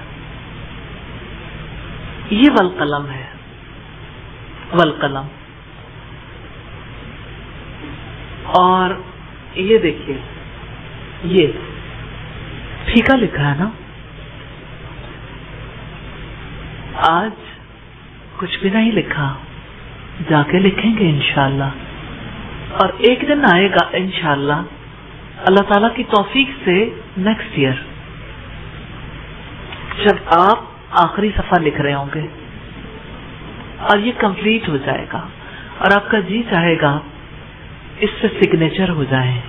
یہ والقلم ہے، والقلم۔ اور یہ دیکھیے، یہ ٹھیکا لکھا ہے نا، آج کچھ بھی نہیں لکھا، جا کے لکھیں گے انشاءاللہ، اور ایک دن آئے گا انشاءاللہ اللہ تعالیٰ کی توفیق سے نیکسٹ ایئر، جب آپ آخری صفحہ لکھ رہے ہوں گے اور یہ کمپلیٹ ہو جائے گا اور آپ کا جی چاہے گا اس سے سگنیچر ہو جائے،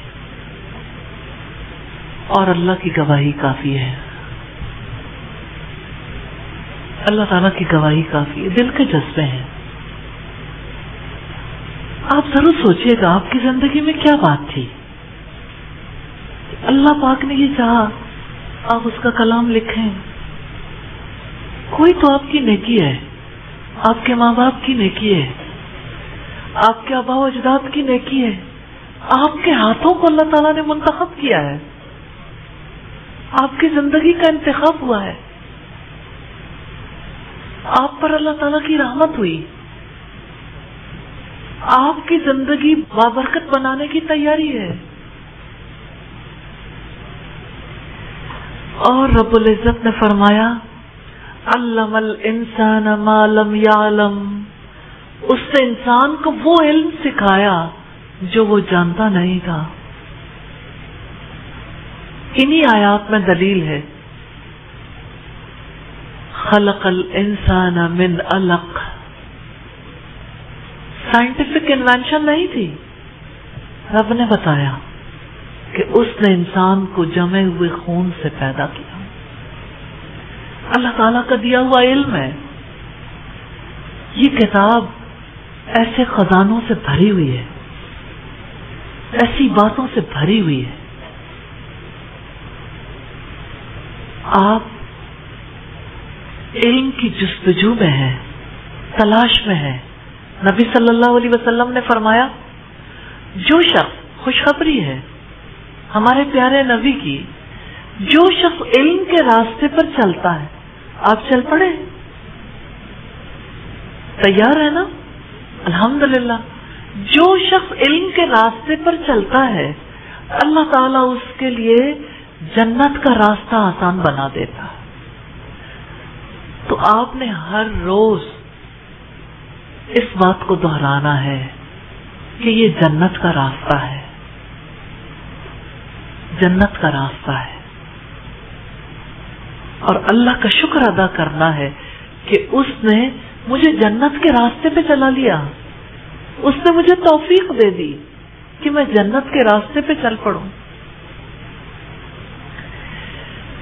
اور اللہ کی گواہی کافی ہے، اللہ تعالیٰ کی گواہی کافی ہے، دل کے جذبے ہیں۔ آپ ضرور سوچئے گا آپ کی زندگی میں کیا بات تھی، اللہ پاک نے یہ چاہا آپ اس کا کلام لکھیں، کوئی تو آپ کی نیکی ہے، آپ کے ماں باپ کی نیکی ہے، آپ کے آبا و اجداد کی نیکی ہے، آپ کے ہاتھوں کو اللہ تعالیٰ نے منتخب کیا ہے، آپ کی زندگی کا انتخاب ہوا ہے، آپ پر اللہ تعالیٰ کی رحمت ہوئی، آپ کی زندگی بابرکت بنانے کی تیاری ہے. اور رب العزت نے فرمایا علم الانسان ما لم یعلم، اس نے انسان کو وہ علم سکھایا جو وہ جانتا نہیں تھا. انہی آیات میں دلیل ہے. خلق الانسان من علق، سائنٹیفک انوینشن نہیں تھی، رب نے بتایا کہ اس نے انسان کو جمے ہوئے خون سے پیدا کیا. اللہ تعالیٰ کا دیا ہوا علم ہے. یہ کتاب ایسے خزانوں سے بھری ہوئی ہے، ایسی باتوں سے بھری ہوئی ہے. آپ علم کی جستجو میں ہیں، تلاش میں ہیں. نبی صلی اللہ علیہ وسلم نے فرمایا جو شخص، خوشخبری ہے ہمارے پیارے نبی کی، جو شخص علم کے راستے پر چلتا ہے، آپ چل پڑے، تیار ہے نا؟ الحمدللہ. جو شخص علم کے راستے پر چلتا ہے اللہ تعالیٰ اس کے لیے جنت کا راستہ آسان بنا دیتا ہے. تو آپ نے ہر روز اس بات کو دہرانا ہے کہ یہ جنت کا راستہ ہے، جنت کا راستہ ہے. اور اللہ کا شکر ادا کرنا ہے کہ اس نے مجھے جنت کے راستے پہ چلا لیا، اس نے مجھے توفیق دے دی کہ میں جنت کے راستے پہ چل پڑوں.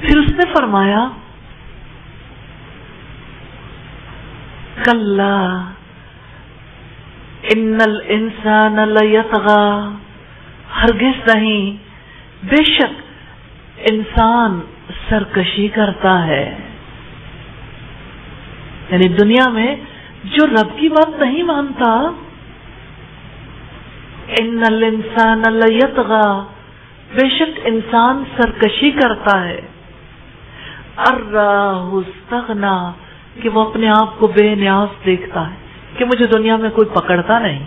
پھر اس نے فرمایا کلا ان الانسان لیطغی، ہرگز نہیں، بے شک انسان سرکشی کرتا ہے. یعنی دنیا میں جو رب کی بات نہیں مانتا، ان الانسان لیطغی، بے شک انسان سرکشی کرتا ہے. الراہ استغنا، کہ وہ اپنے آپ کو بے نیاز دیکھتا ہے کہ مجھے دنیا میں کوئی پکڑتا نہیں.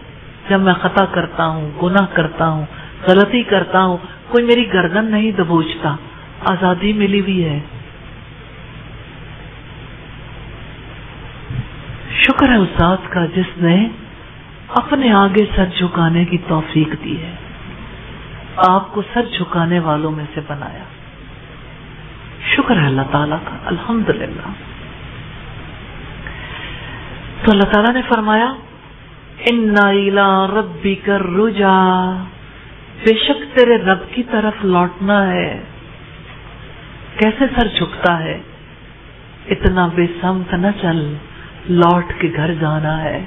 جب میں خطا کرتا ہوں، گناہ کرتا ہوں، غلطی کرتا ہوں، کوئی میری گردن نہیں دبوچتا، آزادی ملی ہوئی ہے. شکر ہے اس ذات کا جس نے اپنے آگے سر جھکانے کی توفیق دی ہے، آپ کو سر جھکانے والوں میں سے بنایا. شکر ہے اللہ تعالیٰ کا، الحمدللہ. تو اللہ تعالیٰ نے فرمایا اِنَّ إِلَىٰ رَبِّكَ الرُّجْعَىٰ، بے شک تیرے رب کی طرف لوٹنا ہے. کیسے سر جھکتا ہے؟ اتنا بے سمت نہ چل، لوٹ کے گھر جانا ہے،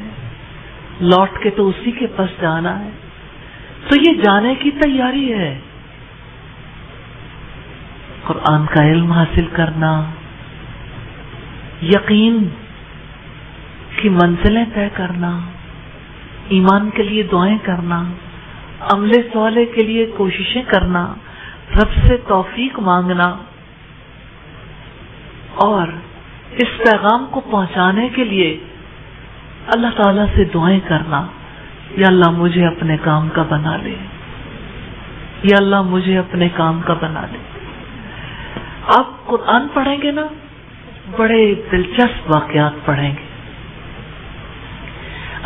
لوٹ کے تو اسی کے پاس جانا ہے. تو یہ جانے کی تیاری ہے. قرآن کا علم حاصل کرنا، یقین کی منزلیں طے کرنا، ایمان کے لیے دعائیں کرنا، عمل صالح کے لیے کوششیں کرنا، رب سے توفیق مانگنا، اور اس پیغام کو پہنچانے کے لیے اللہ تعالیٰ سے دعائیں کرنا. یا اللہ مجھے اپنے کام کا بنا لے، یا اللہ مجھے اپنے کام کا بنا لے. آپ قرآن پڑھیں گے نا، بڑے دلچسپ واقعات پڑھیں گے.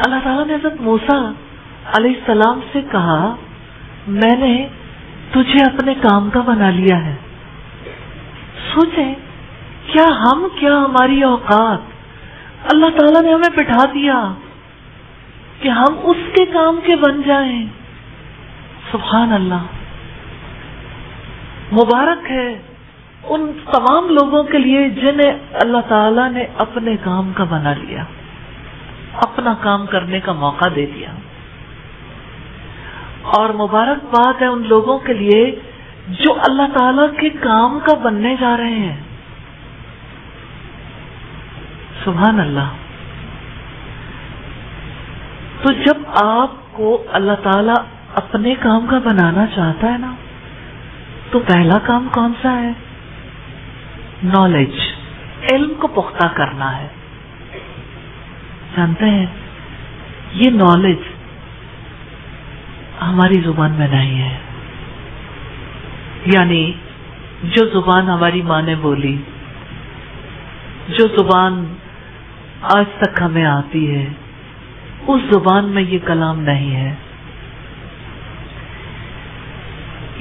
اللہ تعالیٰ نے حضرت موسیٰ علیہ السلام سے کہا میں نے تجھے اپنے کام کا بنا لیا ہے. سوچیں کیا ہماری اوقات اللہ تعالیٰ نے ہمیں بٹھا دیا کہ ہم اس کے کام کے بن جائیں. سبحان اللہ. مبارک ہے ان تمام لوگوں کے لیے جنہیں اللہ تعالیٰ نے اپنے کام کا بنا لیا، اپنا کام کرنے کا موقع دے دیا. اور مبارک بات ہے ان لوگوں کے لیے جو اللہ تعالیٰ کے کام کا بننے جا رہے ہیں. سبحان اللہ. تو جب آپ کو اللہ تعالی اپنے کام کا بنانا چاہتا ہے نا، تو پہلا کام کون سا ہے؟ نالج، علم کو پختہ کرنا ہے. جانتے ہیں یہ نالج ہماری زبان میں نہیں ہے. یعنی جو زبان ہماری ماں نے بولی، جو زبان آج تک ہمیں آتی ہے، اس زبان میں یہ کلام نہیں ہے.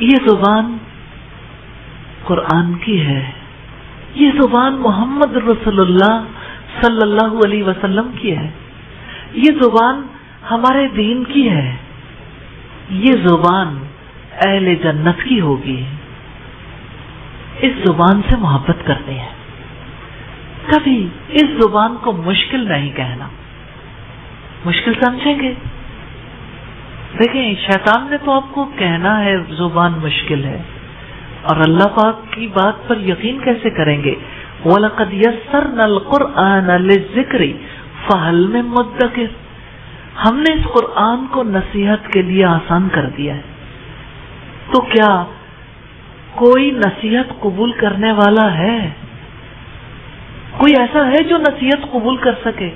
یہ زبان قرآن کی ہے. یہ زبان محمد رسول اللہ صلی اللہ علیہ وسلم کی ہے. یہ زبان ہمارے دین کی ہے. یہ زبان اہل جنت کی ہوگی. اس زبان سے محبت کرنی ہے. کبھی اس زبان کو مشکل نہیں کہنا. مشکل سمجھیں گے؟ دیکھیں شیطان نے تو آپ کو کہنا ہے زبان مشکل ہے، اور اللہ پاک کی بات پر یقین کیسے کریں گے؟ وَلَقَدْ يَسَّرْنَا الْقُرْآنَ لِلذِّكْرِ فَهَلْ مِن مُدَّكِرٍ. ہم نے اس قرآن کو نصیحت کے لیے آسان کر دیا ہے، تو کیا کوئی نصیحت قبول کرنے والا ہے؟ کوئی ایسا ہے جو نصیحت قبول کر سکے؟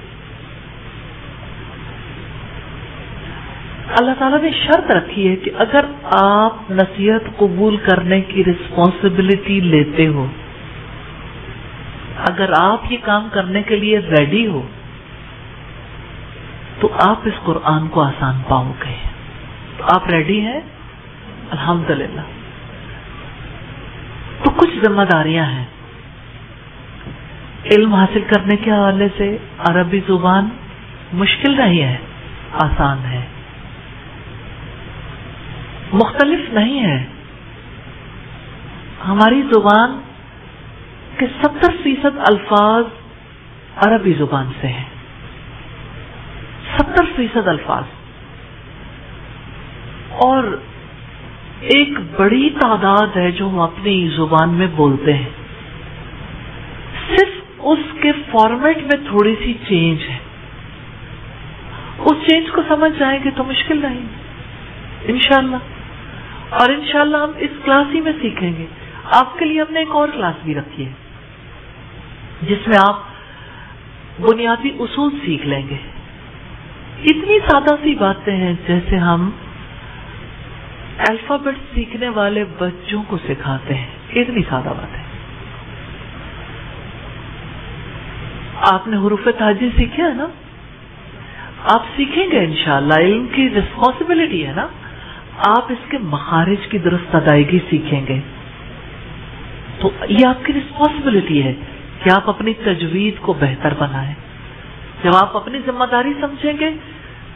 اللہ تعالیٰ نے شرط رکھی ہے کہ اگر آپ نصیحت قبول کرنے کی رسپانسبلٹی لیتے ہو، اگر آپ یہ کام کرنے کے لیے ریڈی ہو، تو آپ اس قرآن کو آسان پاؤ گے. تو آپ ریڈی ہیں؟ الحمدللہ. تو کچھ ذمہ داریاں ہیں. علم حاصل کرنے کے حوالے سے عربی زبان مشکل نہیں ہے، آسان ہے، مختلف نہیں ہے. ہماری زبان کے 70% الفاظ عربی زبان سے ہیں. 70% الفاظ، اور ایک بڑی تعداد ہے جو ہم اپنی زبان میں بولتے ہیں. صرف اس کے فارمیٹ میں تھوڑی سی چینج ہے. اس چینج کو سمجھ جائیں گے تو مشکل نہیں انشاءاللہ. اور انشاءاللہ ہم اس کلاس ہی میں سیکھیں گے. آپ کے لیے ہم نے ایک اور کلاس بھی رکھی ہے جس میں آپ بنیادی اصول سیکھ لیں گے. اتنی سادہ سی باتیں ہیں جیسے ہم الفابیٹ سیکھنے والے بچوں کو سکھاتے ہیں. اتنی سادہ بات ہے. آپ نے حروف تہجی سیکھے ہے نا، آپ سیکھیں گے انشاءاللہ. علم کی رسپانسبلٹی ہے نا. آپ اس کے مخارج کی درست ادائیگی سیکھیں گے تو یہ آپ کی رسپانسبلٹی ہے کہ آپ اپنی تجوید کو بہتر بنائیں. جب آپ اپنی ذمہ داری سمجھیں گے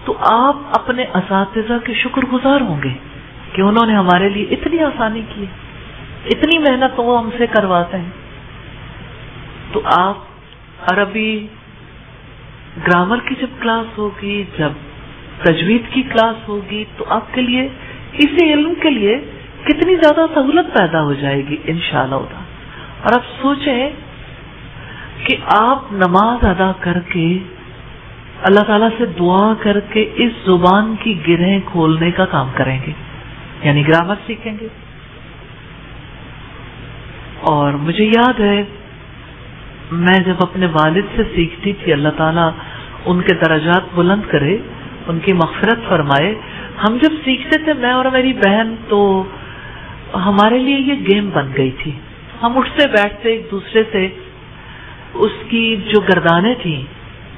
تو آپ اپنے اساتذہ کے شکر گزار ہوں گے کہ انہوں نے ہمارے لیے اتنی آسانی کی، اتنی محنت وہ ہم سے کرواتے ہیں. تو آپ عربی گرامر کی جب کلاس ہوگی، جب تجوید کی کلاس ہوگی، تو آپ کے لیے اسی علم کے لیے کتنی زیادہ سہولت پیدا ہو جائے گی انشاءاللہ. اور اب سوچیں کہ آپ نماز ادا کر کے اللہ تعالیٰ سے دعا کر کے اس زبان کی گرہیں کھولنے کا کام کریں گے، یعنی گرامر سیکھیں گے. اور مجھے یاد ہے میں جب اپنے والد سے سیکھتی تھی، اللہ تعالیٰ ان کے درجات بلند کرے، ان کی مغفرت فرمائے. ہم جب سیکھتے تھے میں اور میری بہن، تو ہمارے لیے یہ گیم بن گئی تھی. ہم اٹھتے بیٹھتے ایک دوسرے سے اس کی جو گردانیں تھیں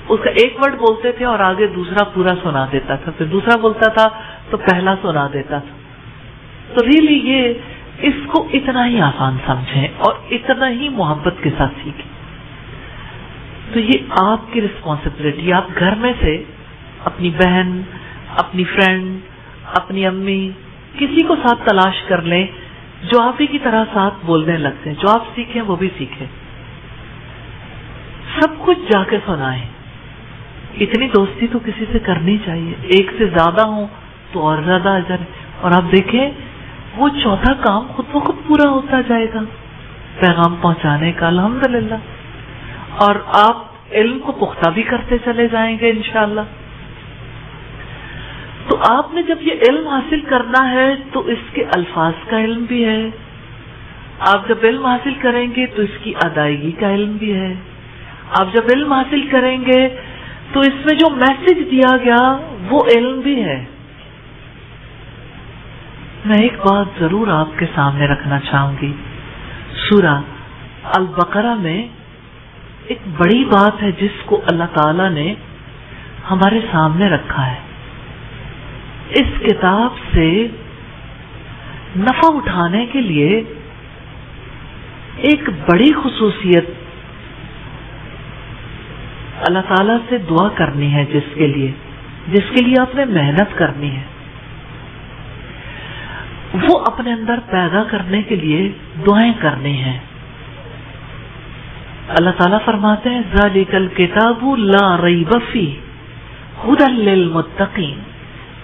اس کا ایک ورڈ بولتے تھے اور آگے دوسرا پورا سنا دیتا تھا، پھر دوسرا بولتا تھا تو پہلا سنا دیتا تھا. تو ریلی یہ اس کو اتنا ہی آسان سمجھیں اور اتنا ہی محبت کے ساتھ سیکھیں. تو یہ آپ کی رسپانسبلٹی. آپ گھر میں سے اپنی بہن، اپنی فرینڈ، اپنی امی، کسی کو ساتھ تلاش کر لیں جو آپ ہی کی طرح ساتھ بولنے لگتے ہیں. جو آپ سیکھیں وہ بھی سیکھیں. سب کچھ جا کے سنائیں. اتنی دوستی تو کسی سے کرنی چاہیے. ایک سے زیادہ ہوں تو اور زیادہ اجر. اور آپ دیکھیں وہ چوتھا کام خود بخود پورا ہوتا جائے گا، پیغام پہنچانے کا. الحمدللہ. اور آپ علم کو پختہ بھی کرتے چلے جائیں گے انشاءاللہ. تو آپ نے جب یہ علم حاصل کرنا ہے تو اس کے الفاظ کا علم بھی ہے. آپ جب علم حاصل کریں گے تو اس کی ادائیگی کا علم بھی ہے. آپ جب علم حاصل کریں گے تو اس میں جو میسج دیا گیا وہ علم بھی ہے. میں ایک بات ضرور آپ کے سامنے رکھنا چاہوں گی. سورہ البقرہ میں ایک بڑی بات ہے جس کو اللہ تعالی نے ہمارے سامنے رکھا ہے. اس کتاب سے نفع اٹھانے کے لیے ایک بڑی خصوصیت اللہ تعالیٰ سے دعا کرنی ہے، جس کے لیے آپ نے محنت کرنی ہے. وہ اپنے اندر پیدا کرنے کے لیے دعائیں کرنی ہیں. اللہ تعالیٰ فرماتے ہیں ذالک الکتاب لا ریب فیہ ھدی للمتقین.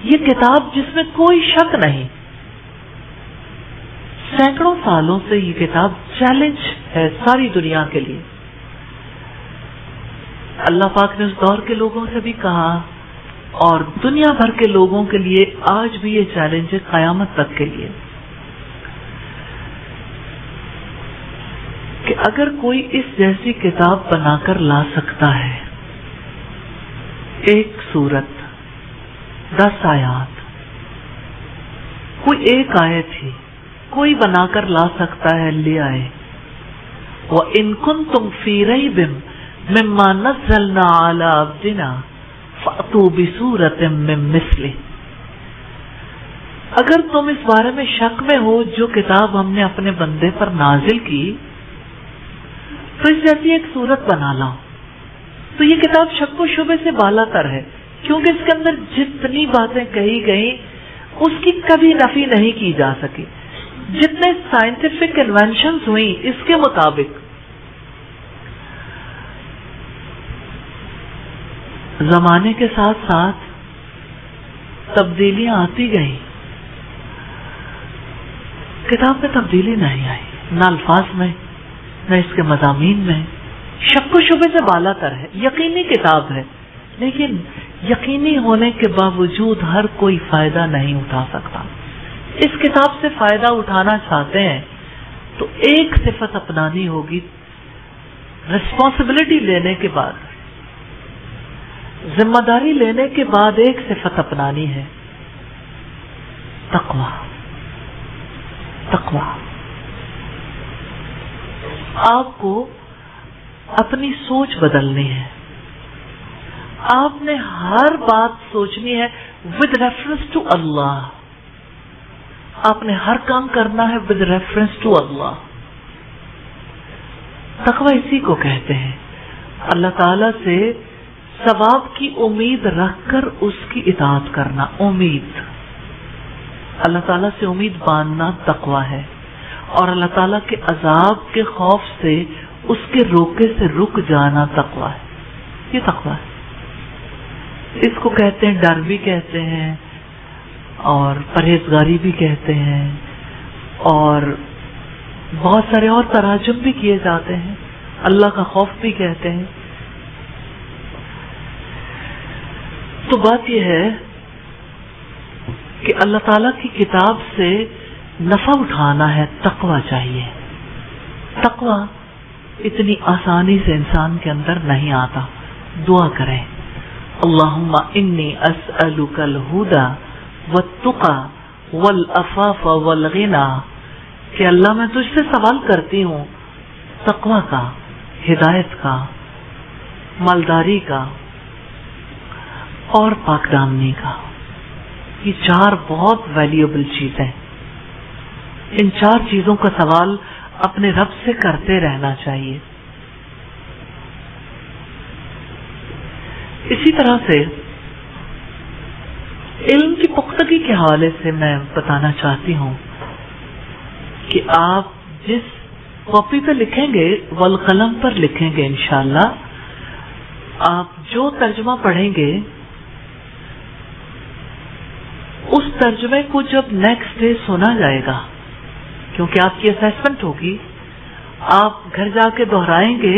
یہ کتاب جس میں کوئی شک نہیں. سینکڑوں سالوں سے یہ کتاب چیلنج ہے ساری دنیا کے لیے. اللہ پاک نے اس دور کے لوگوں سے بھی کہا اور دنیا بھر کے لوگوں کے لیے آج بھی یہ چیلنج ہے قیامت تک کے لیے کہ اگر کوئی اس جیسی کتاب بنا کر لا سکتا ہے، ایک سورت 10 آیات، کوئی ایک آیت ہی کوئی بنا کر لا سکتا ہے، لے آئے. وَإِن كُنتُمْ فِي رَيْبٍ مِّمَّا نَزَّلْنَا عَلَىٰ عَبْدِنَا فَأْتُوا بِسُورَةٍ مِّن مِّثْلِهِ. اگر تم اس بارے میں شک میں ہو جو کتاب ہم نے اپنے بندے پر نازل کی تو اس جیسی ایک صورت بنا لاؤ. تو یہ کتاب شک و شبے سے بالا تر ہے کیونکہ اس کے اندر جتنی باتیں کہی گئیں اس کی کبھی نفی نہیں کی جا سکی. جتنے سائنٹیفک انوینشنز ہوئی اس کے مطابق زمانے کے ساتھ ساتھ تبدیلیاں آتی گئیں. کتاب میں تبدیلی نہیں آئی، نہ الفاظ میں نہ اس کے مضامین میں. شک و شبے سے بالا تر ہے، یقینی کتاب ہے، لیکن یقینی ہونے کے باوجود ہر کوئی فائدہ نہیں اٹھا سکتا. اس کتاب سے فائدہ اٹھانا چاہتے ہیں تو ایک صفت اپنانی ہوگی. رسپانسبلٹی لینے کے بعد، ذمہ داری لینے کے بعد ایک صفت اپنانی ہے، تقویٰ. تقویٰ. آپ کو اپنی سوچ بدلنی ہے. آپ نے ہر بات سوچنی ہے ود ریفرنس ٹو اللہ. آپ نے ہر کام کرنا ہے ود ریفرنس ٹو اللہ. تقویٰ اسی کو کہتے ہیں، اللہ تعالی سے ثواب کی امید رکھ کر اس کی اطاعت کرنا. امید، اللہ تعالیٰ سے امید باندھنا تقویٰ ہے، اور اللہ تعالیٰ کے عذاب کے خوف سے اس کے روکے سے رک جانا تقویٰ ہے. یہ تقویٰ ہے. اس کو کہتے ہیں ڈر بھی کہتے ہیں اور پرہیزگاری بھی کہتے ہیں اور بہت سارے اور تراجم بھی کیے جاتے ہیں. اللہ کا خوف بھی کہتے ہیں. تو بات یہ ہے کہ اللہ تعالیٰ کی کتاب سے نفع اٹھانا ہے، تقویٰ چاہیے. تقویٰ اتنی آسانی سے انسان کے اندر نہیں آتا. دعا کریں اللہم انی اسألک الہدی والتقی والعفاف والغنی، کہ اللہ میں تجھ سے سوال کرتی ہوں تقویٰ کا، ہدایت کا، مالداری کا اور پاک دامنی کا. یہ 4 بہت ویلیوبل چیزیں. ان 4 چیزوں کا سوال اپنے رب سے کرتے رہنا چاہیے. اسی طرح سے علم کی پختگی کے حوالے سے میں بتانا چاہتی ہوں کہ آپ جس کاپی پہ لکھیں گے والقلم پر لکھیں گے انشاءاللہ، آپ جو ترجمہ پڑھیں گے اس ترجمے کو جب نیکسٹ ڈے سنا جائے گا، کیونکہ آپ کی اسیسمنٹ ہوگی، آپ گھر جا کے دہرائیں گے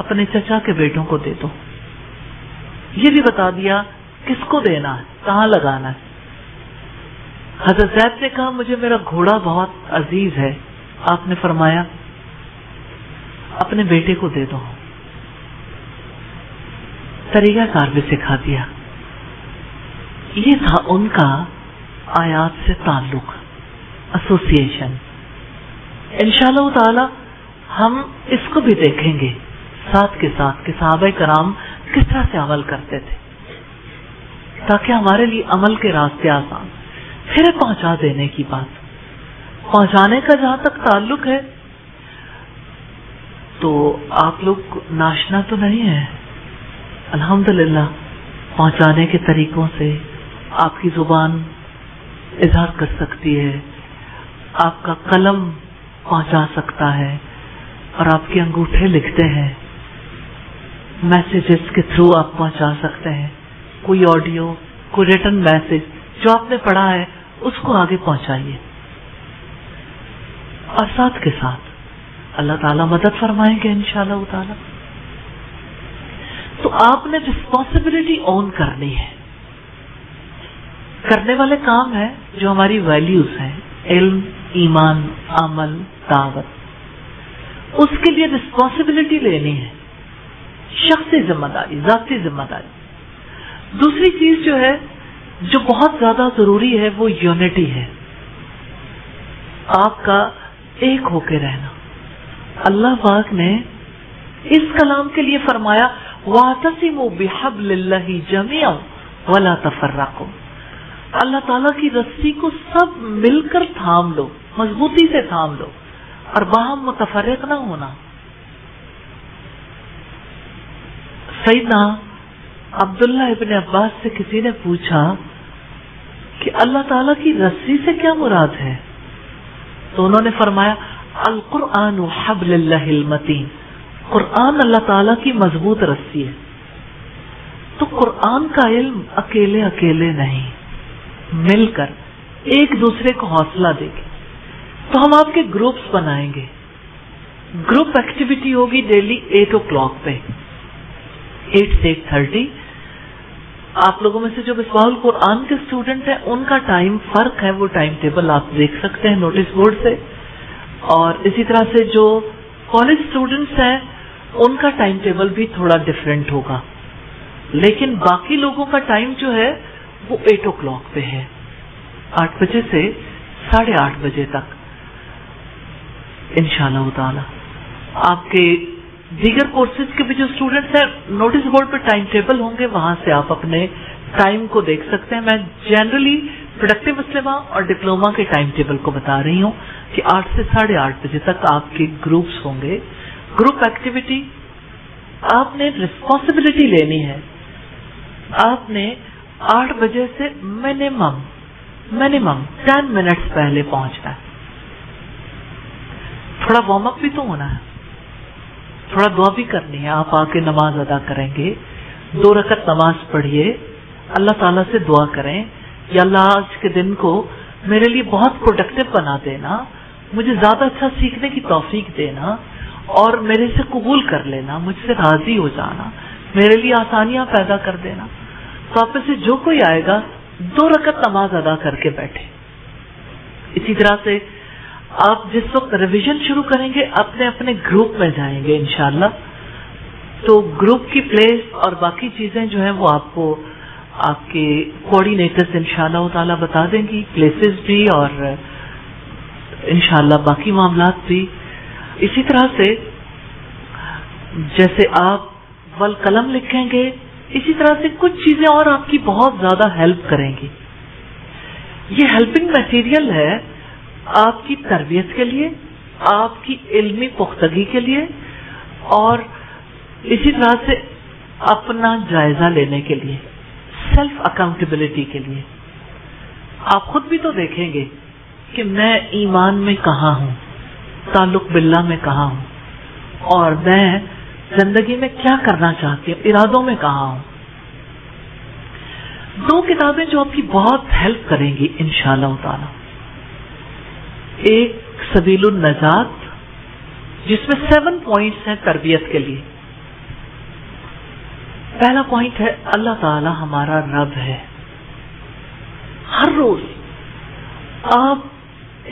اپنے چچا کے بیٹوں کو دے دو. یہ بھی بتا دیا کس کو دینا ہے, کہاں لگانا ہے. حضرت زید نے کہا مجھے میرا گھوڑا بہت عزیز ہے. آپ نے فرمایا اپنے بیٹے کو دے دو. طریقہ کار بھی سکھا دیا. یہ تھا ان کا آیات سے تعلق, ایسوسیشن. انشاءاللہ تعالی ہم اس کو بھی دیکھیں گے ساتھ کے ساتھ کہ صحابہ کرام کس طرح سے عمل کرتے تھے, تاکہ ہمارے لیے عمل کے راستے آسان. پھر پہنچا دینے کی بات, پہنچانے کا جہاں تک تعلق ہے تو آپ لوگ ناشنا تو نہیں ہے. الحمدللہ پہنچانے کے طریقوں سے آپ کی زبان اظہار کر سکتی ہے, آپ کا قلم پہنچا سکتا ہے, اور آپ کے انگوٹھے لکھتے ہیں. میسیجز کے تھرو آپ پہنچا سکتے ہیں. کوئی آڈیو, کوئی ریٹن میسج جو آپ نے پڑھا ہے اس کو آگے پہنچائیے. اور ساتھ کے ساتھ اللہ تعالیٰ مدد فرمائیں گے انشاءاللہ تعالیٰ. تو آپ نے رسپانسبلٹی اون کرنی ہے. کرنے والے کام ہیں جو ہماری ویلیوز ہیں, علم, ایمان, عمل, دعوت. اس کے لیے رسپانسبلٹی لینی ہے, شخصی ذمہ داری, ذاتی ذمہ داری. دوسری چیز جو ہے جو بہت زیادہ ضروری ہے وہ یونٹی ہے, آپ کا ایک ہو کے رہنا. اللہ پاک نے اس کلام کے لیے فرمایا وَاعْتَصِمُوا بِحَبْلِ اللَّهِ جَمِيعًا وَلَا تَفَرَّقُوا. اللہ تعالیٰ کی رسی کو سب مل کر تھام لو, مضبوطی سے تھام لو, اور باہم متفرق نہ ہونا. سیدنا عبداللہ ابن عباس سے کسی نے پوچھا کہ اللہ تعالیٰ کی رسی سے کیا مراد ہے, تو انہوں نے فرمایا القرآن حبل اللہ المتین. قرآن اللہ تعالیٰ کی مضبوط رسی ہے. تو قرآن کا علم اکیلے اکیلے نہیں, مل کر ایک دوسرے کو حوصلہ دے گے. تو ہم آپ کے گروپس بنائیں گے. گروپ ایکٹیویٹی ہوگی ڈیلی 8 o'clock پہ, 8 سے 8:30. آپ لوگوں میں سے جو مصباح القرآن کے اسٹوڈنٹ ہیں ان کا ٹائم فرق ہے, وہ ٹائم ٹیبل آپ دیکھ سکتے ہیں نوٹس بورڈ سے. اور اسی طرح سے جو کالج اسٹوڈنٹس ہیں ان کا ٹائم ٹیبل بھی تھوڑا ڈفرینٹ ہوگا, لیکن باقی لوگوں کا ٹائم جو ہے وہ 8 o'clock پہ ہے, 8 بجے سے 8:30 بجے تک انشاءاللہ تعالی. آپ کے دیگر کورسز کے بھی جو اسٹوڈنٹس ہیں نوٹس بورڈ پہ ٹائم ٹیبل ہوں گے, وہاں سے آپ اپنے ٹائم کو دیکھ سکتے ہیں. میں جنرلی پروڈکٹیو اسلمہ اور ڈپلوما کے ٹائم ٹیبل کو بتا رہی ہوں کہ 8 سے 8:30 بجے تک آپ کے گروپس ہوں گے. گروپ ایکٹیویٹی آپ نے رسپانسبلٹی لینی ہے. آپ نے 8 بجے سے منیمم 10 منٹس پہلے پہنچنا ہے. تھوڑا وارم اپ بھی تو ہونا ہے, تھوڑا دعا بھی کرنی ہے. آپ آ کے نماز ادا کریں گے, 2 رکعت نماز پڑھیے, اللہ تعالیٰ سے دعا کریں یا اللہ آج کے دن کو میرے لیے بہت پروڈکٹیو بنا دینا, مجھے زیادہ اچھا سیکھنے کی توفیق دینا, اور میرے سے قبول کر لینا, مجھ سے راضی ہو جانا, میرے لیے آسانیاں پیدا کر دینا. تو آپ میں سے جو کوئی آئے گا 2 رکعت نماز ادا کر کے بیٹھے. اسی طرح سے آپ جس وقت ریویژن شروع کریں گے اپنے اپنے گروپ میں جائیں گے انشاءاللہ, تو گروپ کی پلیس اور باقی چیزیں جو ہیں وہ آپ کو آپ کے کوآرڈینیٹرز انشاءاللہ تعالی بتا دیں گی, پلیسز بھی اور انشاءاللہ باقی معاملات بھی. اسی طرح سے جیسے آپ والقلم لکھیں گے, اسی طرح سے کچھ چیزیں اور آپ کی بہت زیادہ ہیلپ کریں گی. یہ ہیلپنگ میٹیریل ہے آپ کی تربیت کے لیے, آپ کی علمی پختگی کے لیے, اور اسی طرح سے اپنا جائزہ لینے کے لیے, سیلف اکاؤنٹیبلٹی کے لیے. آپ خود بھی تو دیکھیں گے کہ میں ایمان میں کہاں ہوں, تعلق باللہ میں کہاں ہوں, اور میں زندگی میں کیا کرنا چاہتی ہوں, ارادوں میں کہاں ہوں. 2 کتابیں جو آپ کی بہت ہیلپ کریں گی انشاءاللہ تعالی. ایک سبیل النجات جس میں 7 پوائنٹس ہیں تربیت کے لیے, پہلا پوائنٹ ہے اللہ تعالی ہمارا رب ہے. ہر روز آپ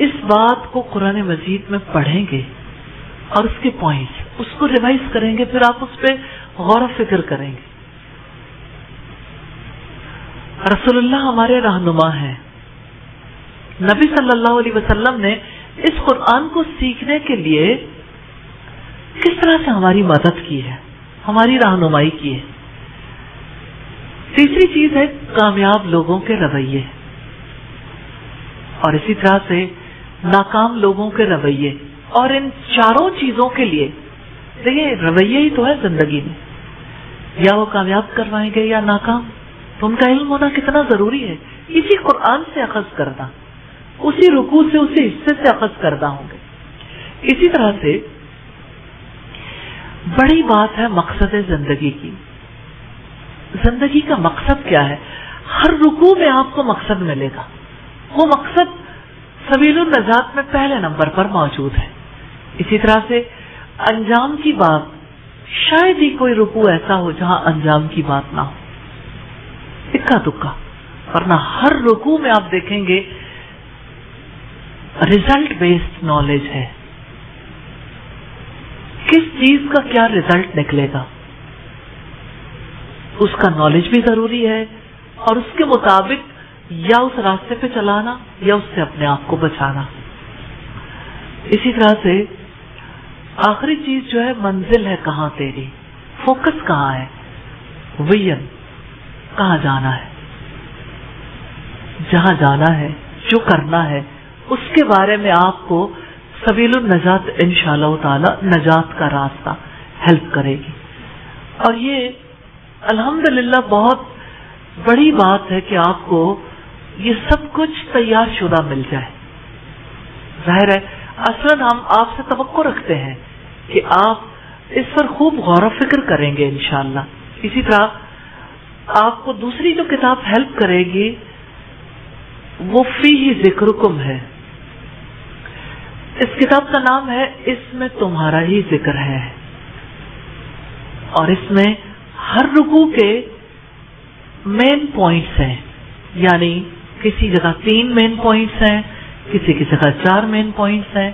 اس بات کو قرآن مجید میں پڑھیں گے اور اس کے پوائنٹس اس کو ریوائز کریں گے, پھر آپ اس پہ غور و فکر کریں گے. رسول اللہ ہمارے رہنما ہیں. نبی صلی اللہ علیہ وسلم نے اس قرآن کو سیکھنے کے لیے کس طرح سے ہماری مدد کی ہے, ہماری رہنمائی کی ہے. تیسری چیز ہے کامیاب لوگوں کے رویے, اور اسی طرح سے ناکام لوگوں کے رویے. اور ان چاروں چیزوں کے لیے دیکھیے رویے ہی تو ہے زندگی میں, یا وہ کامیاب کروائیں گے یا ناکام. تو ان کا علم ہونا کتنا ضروری ہے. اسی قرآن سے اخذ کرنا, اسی رکوع سے اسی حصے سے اخذ کرنا ہوں گے. اسی طرح سے بڑی بات ہے مقصد زندگی کی. زندگی کا مقصد کیا ہے؟ ہر رکوع میں آپ کو مقصد ملے گا. وہ مقصد سبیل النجات میں پہلے نمبر پر موجود ہے. اسی طرح سے انجام کی بات, شاید ہی کوئی رکوع ایسا ہو جہاں انجام کی بات نہ ہو, اکا دکا. ورنہ ہر رکوع میں آپ دیکھیں گے ریزلٹ بیسڈ نالج ہے. کس چیز کا کیا ریزلٹ نکلے گا اس کا نالج بھی ضروری ہے, اور اس کے مطابق یا اس راستے پہ چلانا یا اس سے اپنے آپ کو بچانا. اسی طرح سے آخری چیز جو ہے منزل ہے کہاں تیری, فوکس کہاں ہے, ویژن کہاں جانا ہے. جہاں جانا ہے, جو کرنا ہے, اس کے بارے میں آپ کو سبیل النجات انشاءاللہ تعالی نجات کا راستہ ہیلپ کرے گی. اور یہ الحمدللہ بہت بڑی بات ہے کہ آپ کو یہ سب کچھ تیار شدہ مل جائے. ظاہر ہے اصلاً ہم آپ سے توقع رکھتے ہیں کہ آپ اس پر خوب غور و فکر کریں گے انشاءاللہ. اسی طرح آپ کو دوسری جو کتاب ہیلپ کرے گی وہ فیہ ذکرکم ہے. اس کتاب کا نام ہے اس میں تمہارا ہی ذکر ہے, اور اس میں ہر رکوع کے مین پوائنٹس ہیں. یعنی کسی جگہ 3 مین پوائنٹس ہیں, کسی کی جگہ 4 مین پوائنٹس ہیں.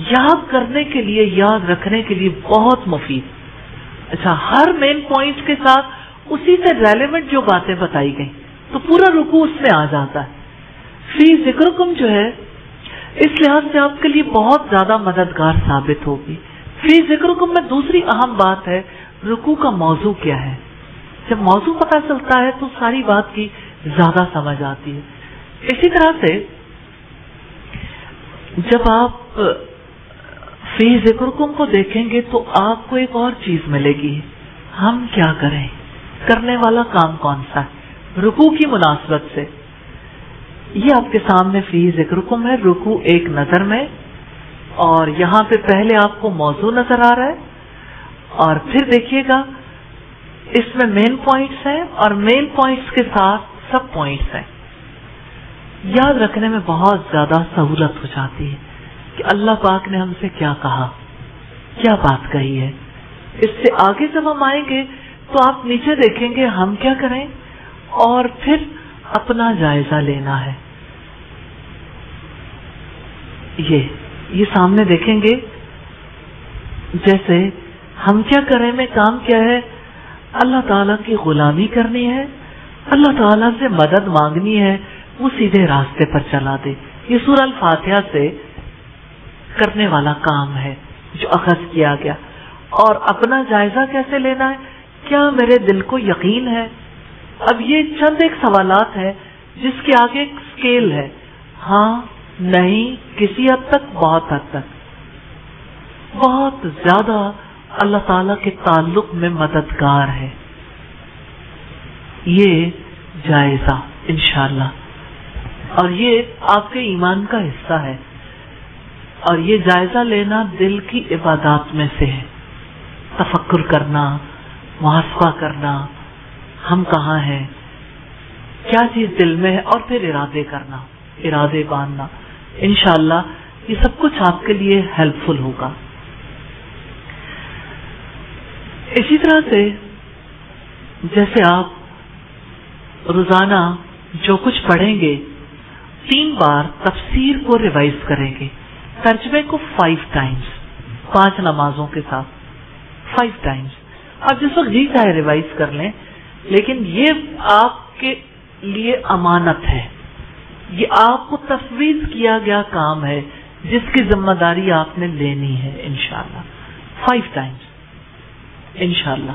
یاد کرنے کے لیے, یاد رکھنے کے لیے بہت مفید. اچھا, ہر مین پوائنٹ کے ساتھ اسی سے ریلیونٹ جو باتیں بتائی گئی تو پورا رکوع اس میں آ جاتا ہے. فی ذکرکم جو ہے اس لحاظ سے آپ کے لیے بہت زیادہ مددگار ثابت ہوگی. فی ذکرکم میں دوسری اہم بات ہے رکوع کا موضوع کیا ہے. جب موضوع پتہ چلتا ہے تو ساری بات کی زیادہ سمجھ آتی ہے. اسی طرح سے جب آپ فی ذکرکم کو دیکھیں گے تو آپ کو ایک اور چیز ملے گی, ہم کیا کریں, کرنے والا کام کون سا ہے رکوع کی مناسبت سے. یہ آپ کے سامنے فی ذکرکم ہے, رکوع ایک نظر میں, اور یہاں پہ پہلے آپ کو موضوع نظر آ رہا ہے, اور پھر دیکھیے گا اس میں مین پوائنٹس ہیں اور مین پوائنٹس کے ساتھ سب پوائنٹس ہیں. یاد رکھنے میں بہت زیادہ سہولت ہو جاتی ہے کہ اللہ پاک نے ہم سے کیا کہا, کیا بات کہی ہے. اس سے آگے جب ہم آئیں گے تو آپ نیچے دیکھیں گے ہم کیا کریں, اور پھر اپنا جائزہ لینا ہے. یہ سامنے دیکھیں گے جیسے ہم کیا کریں میں کام کیا ہے, اللہ تعالیٰ کی غلامی کرنی ہے, اللہ تعالیٰ سے مدد مانگنی ہے, وہ سیدھے راستے پر چلا دے. یہ سورہ الفاتحہ سے کرنے والا کام ہے جو اخذ کیا گیا. اور اپنا جائزہ کیسے لینا ہے, کیا میرے دل کو یقین ہے. اب یہ چند ایک سوالات ہیں جس کے آگے ایک سکیل ہے, ہاں نہیں, کسی حد تک, بہت حد تک. بہت زیادہ اللہ تعالیٰ کے تعلق میں مددگار ہے یہ جائزہ انشاءاللہ. اور یہ آپ کے ایمان کا حصہ ہے, اور یہ جائزہ لینا دل کی عبادات میں سے ہے. تفکر کرنا, محاسبہ کرنا, ہم کہاں ہیں, کیا چیز دل میں ہے, اور پھر ارادے کرنا, ارادے باندھنا. انشاءاللہ یہ سب کچھ آپ کے لیے ہیلپ فل ہوگا. اسی طرح سے جیسے آپ روزانہ جو کچھ پڑھیں گے 3 بار تفسیر کو ریوائز کریں گے، ترجمے کو 5 ٹائمز، 5 نمازوں کے ساتھ 5 ٹائمز. آپ جس وقت جی چاہے ریوائز کر لیں، لیکن یہ آپ کے لیے امانت ہے، یہ آپ کو تفویض کیا گیا کام ہے جس کی ذمہ داری آپ نے لینی ہے انشاءاللہ. 5 ٹائمز انشاءاللہ.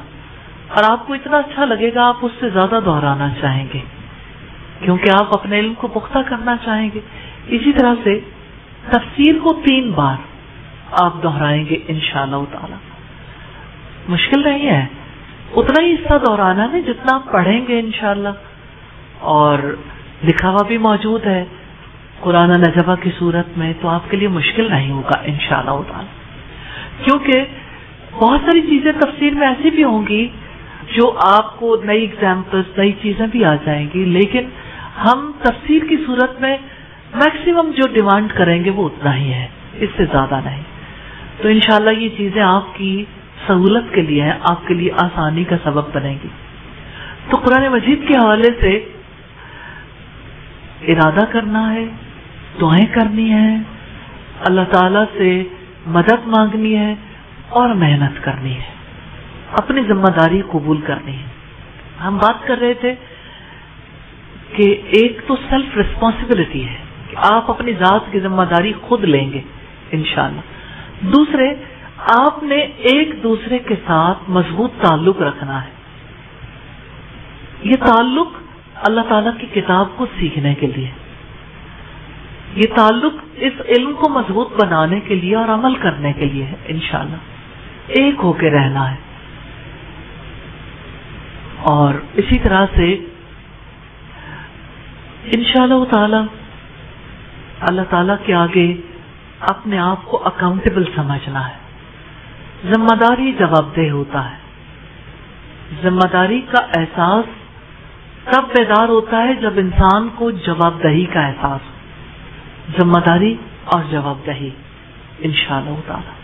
اور آپ کو اتنا اچھا لگے گا، آپ اس سے زیادہ دہرانا چاہیں گے کیونکہ آپ اپنے علم کو پختہ کرنا چاہیں گے. اسی طرح سے تفسیر کو 3 بار آپ دہرائیں گے انشاءاللہ تعالی. مشکل نہیں ہے، اتنا ہی حصہ دہرانا ہے جتنا آپ پڑھیں گے انشاءاللہ. اور لکھا ہوا بھی موجود ہے قرآن نجبہ کی صورت میں، تو آپ کے لیے مشکل نہیں ہوگا انشاءاللہ تعالی. کیونکہ بہت ساری چیزیں تفسیر میں ایسی بھی ہوں گی جو آپ کو نئی ایگزامپلس، نئی چیزیں بھی آ جائیں گی، لیکن ہم تفسیر کی صورت میں میکسیمم جو ڈیمانڈ کریں گے وہ اتنا ہی ہے، اس سے زیادہ نہیں. تو انشاءاللہ یہ چیزیں آپ کی سہولت کے لیے ہیں، آپ کے لیے آسانی کا سبب بنے گی. تو قرآن مجید کے حوالے سے ارادہ کرنا ہے، دعائیں کرنی ہے، اللہ تعالی سے مدد مانگنی ہے اور محنت کرنی ہے، اپنی ذمہ داری قبول کرنی ہے. ہم بات کر رہے تھے کہ ایک تو سیلف ریسپانسبلٹی ہے کہ آپ اپنی ذات کی ذمہ داری خود لیں گے انشاءاللہ. دوسرے، آپ نے ایک دوسرے کے ساتھ مضبوط تعلق رکھنا ہے. یہ تعلق اللہ تعالیٰ کی کتاب کو سیکھنے کے لیے، یہ تعلق اس علم کو مضبوط بنانے کے لیے اور عمل کرنے کے لیے ہے انشاءاللہ. ایک ہو کے رہنا ہے. اور اسی طرح سے انشاءاللہ تعالی اللہ تعالیٰ کے آگے اپنے آپ کو اکاؤنٹیبل سمجھنا ہے. ذمہ داری جواب دہ ہوتا ہے. ذمہ داری کا احساس تب بیدار ہوتا ہے جب انسان کو جواب دہی کا احساس ہو. ذمہ داری اور جواب دہی انشاءاللہ تعالی.